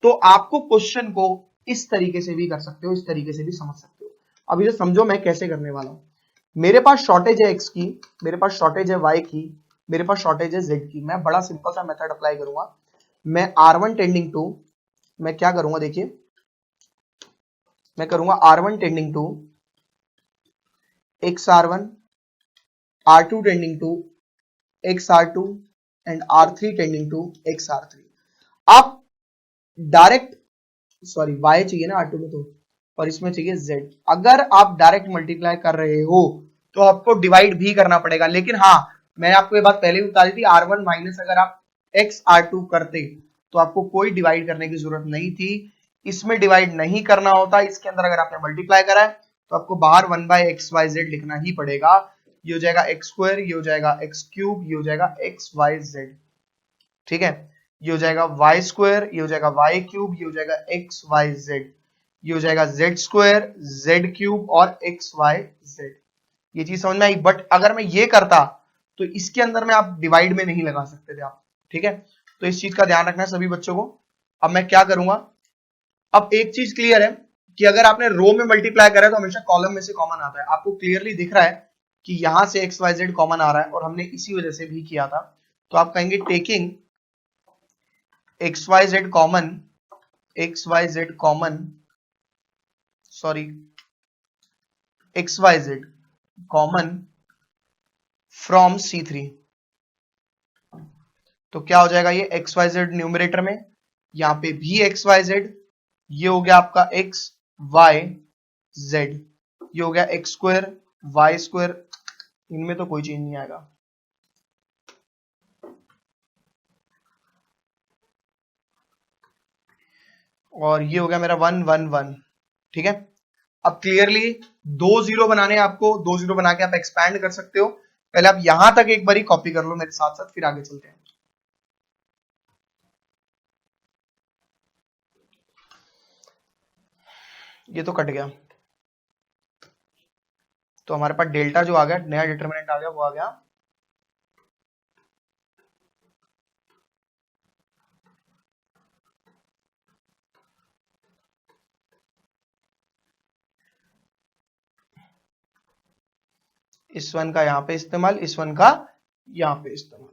तो आपको क्वेश्चन को इस तरीके से भी कर सकते हो, इस तरीके से भी समझ सकते हो। अब ये समझो मैं कैसे करने वाला हूं। मेरे पास शॉर्टेज है x की, मेरे पास शॉर्टेज है y की, मेरे पास शॉर्टेज है z की। मैं बड़ा सिंपल सा मेथड अप्लाई करूंगा। मैं r1 टेंडिंग टू, मैं क्या करूंगा देखिए, मैं करूंगा r1 tending to xr1, r2 tending to xr2 and r3 tending to xr3। आप डायरेक्ट, सॉरी y चाहिए ना r2 में, तो और इसमें चाहिए z। अगर आप डायरेक्ट मल्टीप्लाई कर रहे हो तो आपको डिवाइड भी करना पड़ेगा, लेकिन हाँ मैंने आपको ये बात पहले भी बता दी थी, r1 माइनस अगर आप x r2 करते तो आपको कोई डिवाइड करने की जरूरत नहीं थी, इसमें डिवाइड नहीं करना होता। इसके अंदर अगर आपने मल्टीप्लाई करा है तो आपको बाहर 1 बाय एक्स वाई जेड लिखना ही पड़ेगा। ये हो जाएगा एक्स स्क्वायर, ये हो जाएगा एक्स क्यूब, ये हो जाएगा एक्स वाई जेड। ठीक है, ये हो जाएगा वाई स्क्वायर, ये हो जाएगा वाई क्यूब, ये हो जाएगा एक्स वाई जेड, ये हो जाएगा जेड स्क्वायर, जेड क्यूब और एक्स वाई जेड। ये चीज समझ में आई। बट अगर मैं ये करता तो इसके अंदर में आप डिवाइड में नहीं लगा सकते थे आप। ठीक है, तो इस चीज का ध्यान रखना है सभी बच्चों को। अब मैं क्या करूंगा, अब एक चीज क्लियर है कि अगर आपने रो में मल्टीप्लाई करा है तो हमेशा कॉलम में से कॉमन आता है। आपको क्लियरली दिख रहा है कि यहां से एक्स वाई जेड कॉमन आ रहा है, और हमने इसी वजह से भी किया था। तो आप कहेंगे taking x Y z common, x Y z common, sorry x Y z common from C3। तो क्या हो जाएगा ये एक्स वाई जेड न्यूमरेटर में, यहाँ पे भी एक्स वाई जेड, ये हो गया आपका एक्स वाई जेड, ये हो गया एक्स स्क्वायर वाई स्क्वायर, इनमें तो कोई चेंज नहीं आएगा। और ये हो गया मेरा 1 1 1। ठीक है, अब क्लियरली 2 0 बनाने हैं आपको, 2 0 बना के आप एक्सपैंड कर सकते हो। पहले आप यहां तक एक बारी कॉपी कर लो मेरे साथ साथ, फिर आगे चलते हैं। ये तो कट गया, तो हमारे पास डेल्टा जो आ गया, नया डिटरमिनेंट आ गया, वो आ गया इस वन का यहां पे इस्तेमाल, इस वन का यहां पे इस्तेमाल।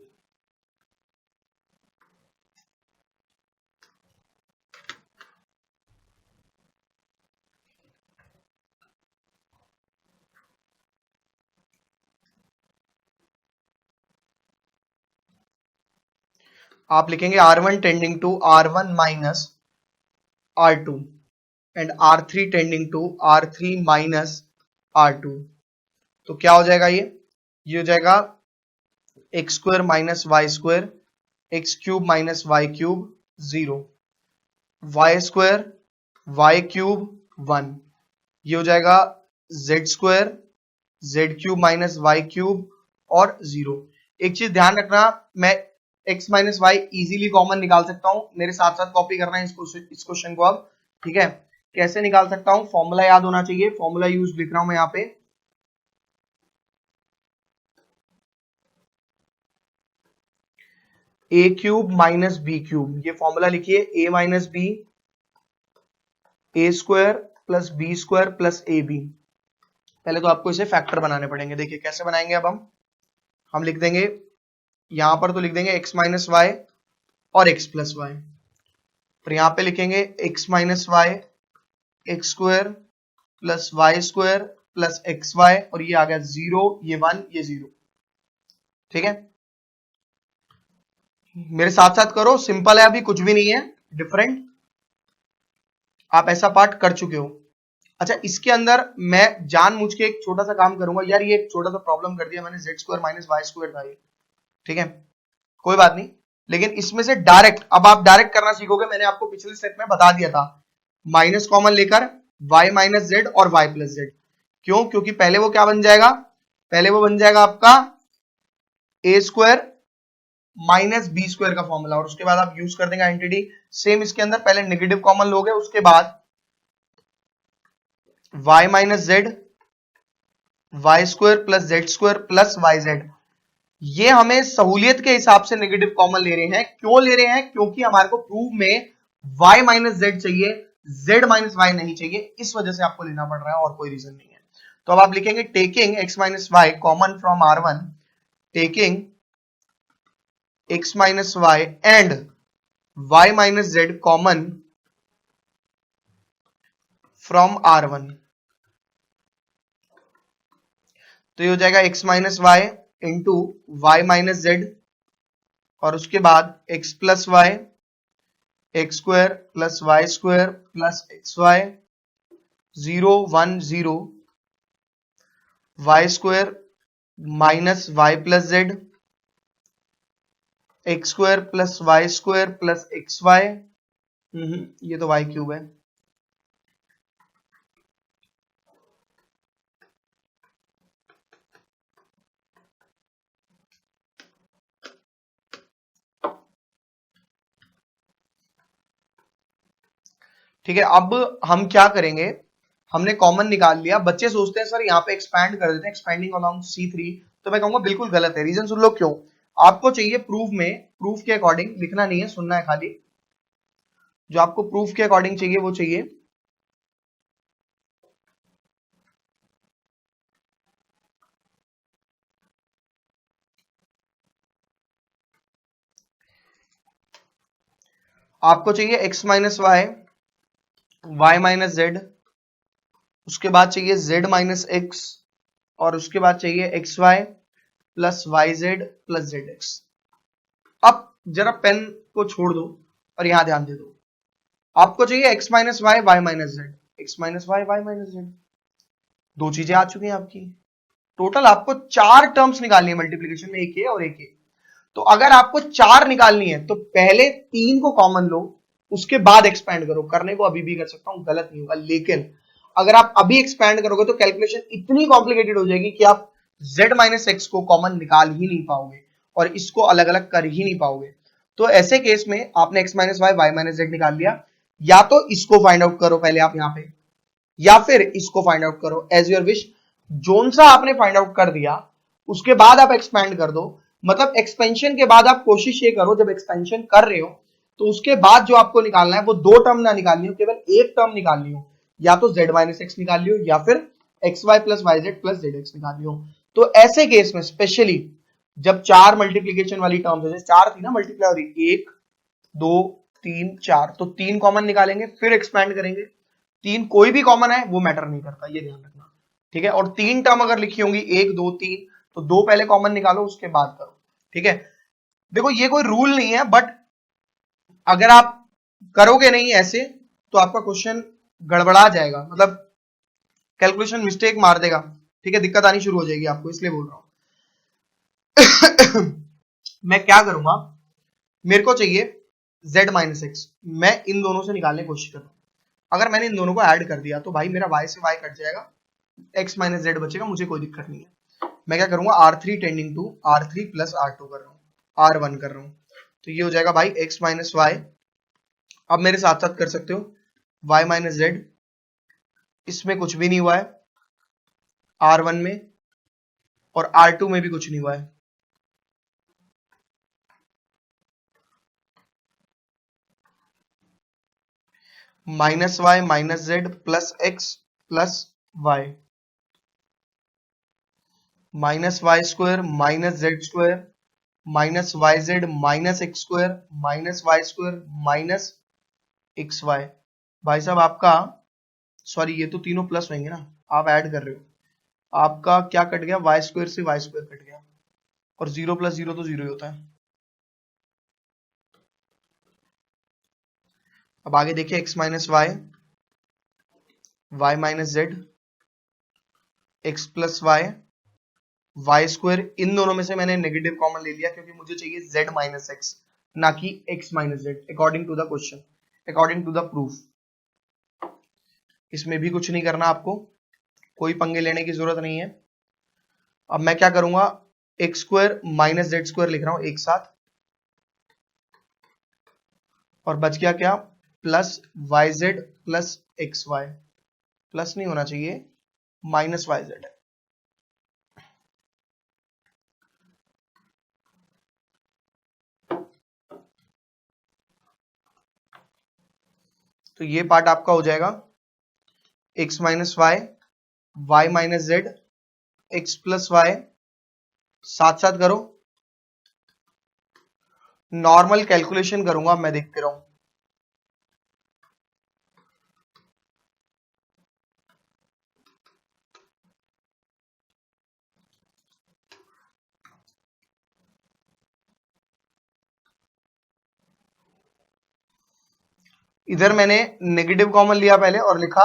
आप लिखेंगे R1 tending to R1 minus R2 and R3 tending to R3 minus R2। तो क्या हो जाएगा ये हो जाएगा x square minus y square, x cube minus y cube 0, y square y cube 1, ये हो जाएगा z square z cube minus y cube और 0। एक चीज ध्यान रखना, मैं x minus y easily common निकाल सकता हूं, मेरे साथ साथ कॉपी करना है इस क्वेश्चन को अब। ठीक है, कैसे निकाल सकता हूं, फॉर्मूला याद होना चाहिए, फॉर्मूला यूज लिख रहा हूं मैं यहाँ पे। A cube minus B cube, ये फॉर्मूला लिखिए, A minus B A square plus B square plus A B. पहले तो आपको इसे फैक्टर बनाने पड़ेंगे, देखिए कैसे बनाएंगे। अब हम लिख देंगे यहां पर, तो लिख देंगे x माइनस वाई और x प्लस वाई, और यहां पे लिखेंगे x minus y x square plus y square plus x y, और ये आ गया 0, ये 1, ये 0। ठीक है, मेरे साथ साथ करो, सिंपल है, अभी कुछ भी नहीं है डिफरेंट, आप ऐसा पार्ट कर चुके हो। अच्छा, इसके अंदर मैं जानबूझ के एक छोटा सा काम करूंगा यार, ये एक छोटा सा प्रॉब्लम कर दिया मैंने, z square minus y square था ये। ठीक है, कोई बात नहीं, लेकिन इसमें से डायरेक्ट, अब आप डायरेक्ट करना सीखोगे। मैंने आपको पिछले स्टेप में बता दिया था, माइनस कॉमन लेकर y माइनस जेड और y प्लस जेड। क्यों? क्योंकि पहले वो क्या बन जाएगा, पहले वो बन जाएगा आपका ए स्क्वायर माइनस बी स्क्वायर का फॉर्मूला, और उसके बाद आप यूज कर देंगे आइडेंटिटी। सेम इसके अंदर पहले नेगेटिव कॉमन लोगे, उसके बाद y minus z y square plus z square plus y z. ये हमें सहूलियत के हिसाब से नेगेटिव कॉमन ले रहे हैं। क्यों ले रहे हैं? क्योंकि हमारे को प्रूफ में y माइनस जेड चाहिए, z माइनस वाई नहीं चाहिए, इस वजह से आपको लेना पड़ रहा है, और कोई रीजन नहीं है। तो अब आप लिखेंगे taking x minus y common from R1, taking x minus y and y minus z common from R1। तो ये हो जाएगा x minus y into y minus Z, और उसके बाद x plus y x square plus y square plus x y 0 1 0, y square minus y plus z, x square plus y square plus x y, ये तो Y cube है। ठीक है, अब हम क्या करेंगे, हमने कॉमन निकाल लिया। बच्चे सोचते हैं सर यहाँ पे एक्सपैंड कर देते हैं, एक्सपेंडिंग अलोंग C3, तो मैं कहूंगा बिल्कुल गलत है। रीजन सुन लो क्यों। आपको चाहिए प्रूफ में, प्रूफ के अकॉर्डिंग लिखना नहीं है, सुनना है खाली। जो आपको प्रूफ के अकॉर्डिंग चाहिए वो चाहिए आपको चाहिए x minus Y, Y minus z, उसके बाद चाहिए z माइनस एक्स, और उसके बाद चाहिए x y plus y z plus z x. अब जरा पेन को छोड़ दो और यहां ध्यान दे दो। आपको चाहिए x minus Y, Y minus Z, x minus Y, Y minus z. दो चीजें आ चुकी हैं आपकी। टोटल आपको चार टर्म्स निकालनी है मल्टीप्लीकेशन में, एक ए और एक ए। तो अगर आपको चार निकालनी है तो पहले तीन को कॉमन लो, उसके बाद एक्सपैंड करो। करने को अभी भी कर सकता हूं, गलत नहीं होगा, लेकिन अगर आप अभी एक्सपैंड करोगे तो कैलकुलेशन इतनी कॉम्प्लिकेटेड हो जाएगी कि आप z माइनस एक्स को कॉमन निकाल ही नहीं पाओगे और इसको अलग अलग कर ही नहीं पाओगे। तो ऐसे केस में आपने x minus Y, Y minus z निकाल लिया, या तो इसको फाइंड आउट करो पहले आप यहां पे, या फिर इसको फाइंड आउट करो, एज योर विश। जोन सा आपने फाइंड आउट कर दिया उसके बाद आप एक्सपैंड कर दो। मतलब एक्सपेंशन के बाद आप कोशिश ये करो, जब एक्सपेंशन कर रहे हो तो उसके बाद जो आपको निकालना है वो दो टर्म ना निकालनी हो, केवल एक टर्म निकालनी हो। या तो z माइनस एक्स निकाल लियो, या फिर x y plus y z plus z x निकाल लियो। तो ऐसे केस में स्पेशली जब चार मल्टीप्लीकेशन वाली टर्म्स, जैसे चार थी ना मल्टीप्लाई हो रही, एक दो तीन चार, तो तीन कॉमन निकालेंगे फिर एक्सपैंड करेंगे। तीन कोई भी कॉमन है वो मैटर नहीं करता, ये ध्यान रखना, ठीक है। और तीन टर्म अगर लिखी होंगी एक दो तीन, तो दो पहले कॉमन निकालो उसके बाद करो, ठीक है। देखो ये कोई रूल नहीं है, बट अगर आप करोगे नहीं ऐसे तो आपका क्वेश्चन गड़बड़ा जाएगा, मतलब कैलकुलेशन मिस्टेक मार देगा, ठीक है, दिक्कत आनी शुरू हो जाएगी आपको, इसलिए बोल रहा हूं। मैं क्या करूंगा, मेरे को चाहिए z माइनस एक्स, मैं इन दोनों से निकालने की कोशिश कर रहा हूं। अगर मैंने इन दोनों को ऐड कर दिया तो भाई मेरा y से y कट जाएगा, x माइनस जेड बचेगा, मुझे कोई दिक्कत नहीं है। मैं क्या करूंगा, R3 tending to R3 plus R2 कर रहा हूं, R1 कर रहा हूं, तो ये हो जाएगा भाई x माइनस वाई। अब मेरे साथ साथ कर सकते हो y माइनस जेड, इसमें कुछ भी नहीं हुआ है R1 में, और R2 में भी कुछ नहीं हुआ है। Minus Y minus Z plus x plus y, minus y square minus z square minus y z minus x square minus y square minus x y. भाई साहब आपका, सॉरी ये तो तीनों प्लस होंगे ना, आप ऐड कर रहे हो, आपका क्या कट गया, वाई स्क्वायर से वाई स्क्वायर कट गया, और जीरो प्लस जीरो तो जीरो ही होता है। अब आगे देखिए, X minus Y, Y minus Z, x plus Y, Y square. इन दोनों में से मैंने नेगेटिव कॉमन ले लिया क्योंकि मुझे चाहिए z माइनस एक्स, ना कि x minus z, according to the question, according to the proof. इसमें भी कुछ नहीं करना आपको, कोई पंगे लेने की जरूरत नहीं है। अब मैं क्या करूंगा, x square minus z square लिख रहा हूं एक साथ, और बच गया क्या, plus y z plus x y, plus नहीं होना चाहिए, माइनस वाई जेड है। तो ये पार्ट आपका हो जाएगा x minus Y, Y minus Z, x plus y, साथ साथ करो, नॉर्मल कैलकुलेशन करूंगा मैं, देखते रहूं। इधर मैंने नेगेटिव कॉमन लिया पहले और लिखा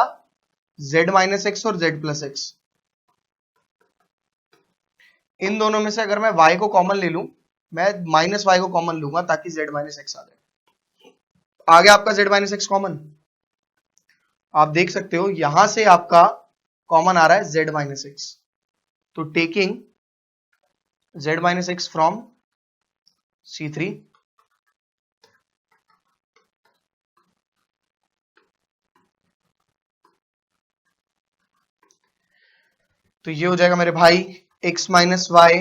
z माइनस एक्स और z प्लस एक्स। इन दोनों में से अगर मैं y को कॉमन ले लूं, मैं माइनस वाई को कॉमन लूंगा ताकि z माइनस एक्स आ जाए। आ गया आपका z माइनस एक्स कॉमन, आप देख सकते हो यहां से आपका कॉमन आ रहा है z माइनस एक्स। तो taking z minus x from C3, तो ये हो जाएगा मेरे भाई x minus Y,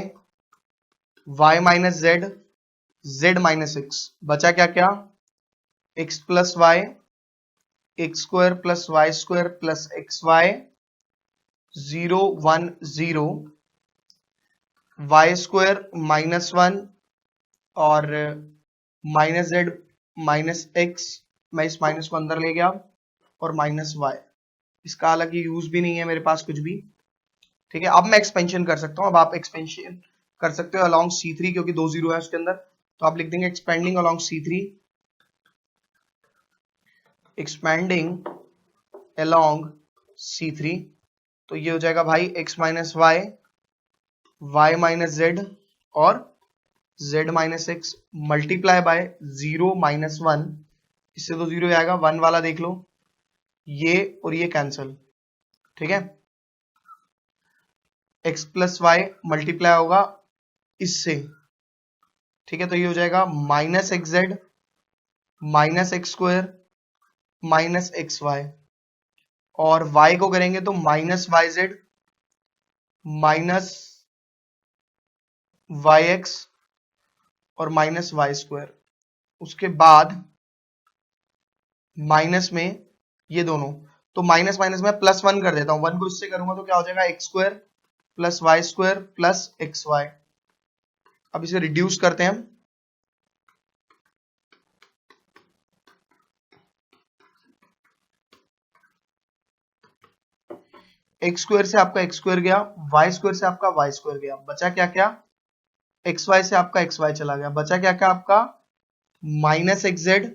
Y minus z, z minus x, बचा क्या क्या, x plus y, x square plus y square plus x y, 0 1 0, y square minus one, और माइनस जेड माइनस एक्स, मैं इस माइनस को अंदर ले गया, और माइनस वाई। इसका हालांकि यूज भी नहीं है मेरे पास कुछ भी, ठीक है। अब मैं एक्सपेंशन कर सकता हूँ, अब आप एक्सपेंशन कर सकते हो अलॉन्ग C3, क्योंकि 2 जीरो है उसके अंदर, तो आप लिख देंगे expanding along C3, expanding along C3, तो ये हो जाएगा भाई x minus Y, Y minus Z, और z minus x multiply by 0 minus 1, इससे तो 0 आएगा, 1 वाला देख लो, ये और ये कैंसिल, ठीक है। x प्लस वाई मल्टीप्लाई होगा इससे, ठीक है, तो ये हो जाएगा minus x z minus x square minus x y, और y को करेंगे तो minus y z minus y x और माइनस वाई स्क्वायर, उसके बाद माइनस में ये दोनों, तो माइनस माइनस में प्लस 1 कर देता हूं, 1 को इससे करूंगा तो क्या हो जाएगा x square plus y square plus x y. अब इसे रिड्यूस करते हैं हम, एक्स स्क्वायर से आपका एक्स स्क्वायर गया, वाई स्क्वायर से आपका वाई स्क्वायर गया, बचा क्या क्या, एक्स वाई से आपका एक्स वाई चला गया, बचा क्या क्या आपका माइनस एक्स जेड,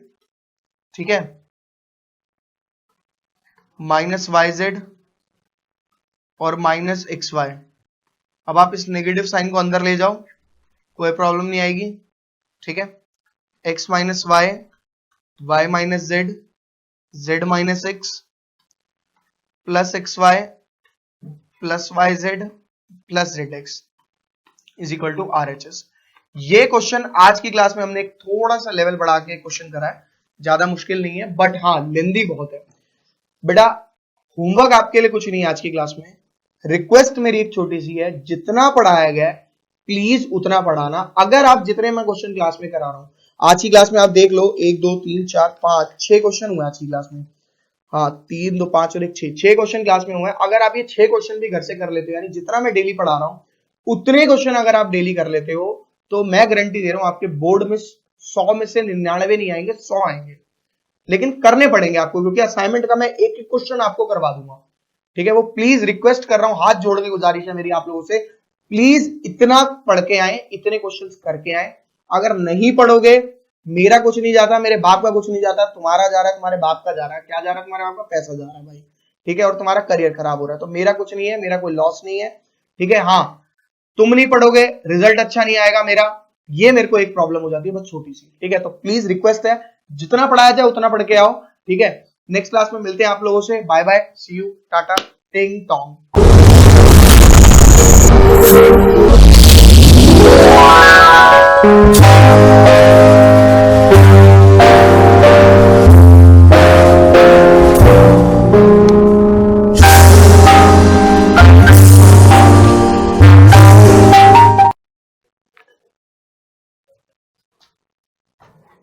ठीक है, माइनस वाई जेड और माइनस एक्स वाई। अब आप इस नेगेटिव साइन को अंदर ले जाओ, कोई प्रॉब्लम नहीं आएगी, ठीक है। X minus Y, Y minus z, z minus x plus x y plus y z plus z x is equal to R H S. ये क्वेश्चन आज की क्लास में हमने एक थोड़ा सा लेवल बढ़ा के क्वेश्चन करा है, ज्यादा मुश्किल नहीं है, बट हाँ लेंदी बहुत है। बेटा होमवर्क आपके लिए कुछ नहीं है आज की क्लास में, रिक्वेस्ट मेरी एक छोटी सी है, जितना पढ़ाया गया प्लीज उतना पढ़ाना। अगर आप जितने मैं क्वेश्चन क्लास में करा रहा हूं, आज की क्लास में आप देख लो 1 2 3 4 5 6 क्वेश्चन हुए आज की क्लास में, हाँ 3 2 5 और 1 6 क्वेश्चन क्लास में हुए हैं। अगर आप ये 6 क्वेश्चन भी घर से कर लेते हो, यानी जितना मैं डेली पढ़ा रहा हूं उतने क्वेश्चन अगर आप डेली कर लेते हो, तो मैं गारंटी दे रहा हूं आपके बोर्ड में 100 में से 99 नहीं आएंगे, 100 आएंगे, लेकिन करने पड़ेंगे आपको, क्योंकि असाइनमेंट का मैं एक एक क्वेश्चन आपको करवा दूंगा, ठीक है। वो प्लीज रिक्वेस्ट कर रहा हूं, हाथ जोड़ के गुजारिश है मेरी आप लोगों से, प्लीज इतना पढ़ के आए, इतने क्वेश्चंस करके आए। अगर नहीं पढ़ोगे, मेरा कुछ नहीं जाता, मेरे बाप का कुछ नहीं जाता, तुम्हारा जा रहा है, तुम्हारे बाप का जा रहा है, क्या जा रहा है, तुम्हारे बाप का पैसा जा रहा है भाई, ठीक है, और तुम्हारा करियर खराब हो रहा है, तो मेरा कुछ नहीं है, मेरा कोई लॉस नहीं है, ठीक है। हाँ तुम नहीं पढ़ोगे, रिजल्ट अच्छा नहीं आएगा मेरा, ये मेरे को एक प्रॉब्लम हो जाती है बस छोटी सी, ठीक है। तो प्लीज रिक्वेस्ट है, जितना पढ़ाया जाए उतना पढ़ के आओ, ठीक है। नेक्स्ट क्लास में मिलते हैं आप लोगों से, bye bye, see you, tata, टिंग टोंग।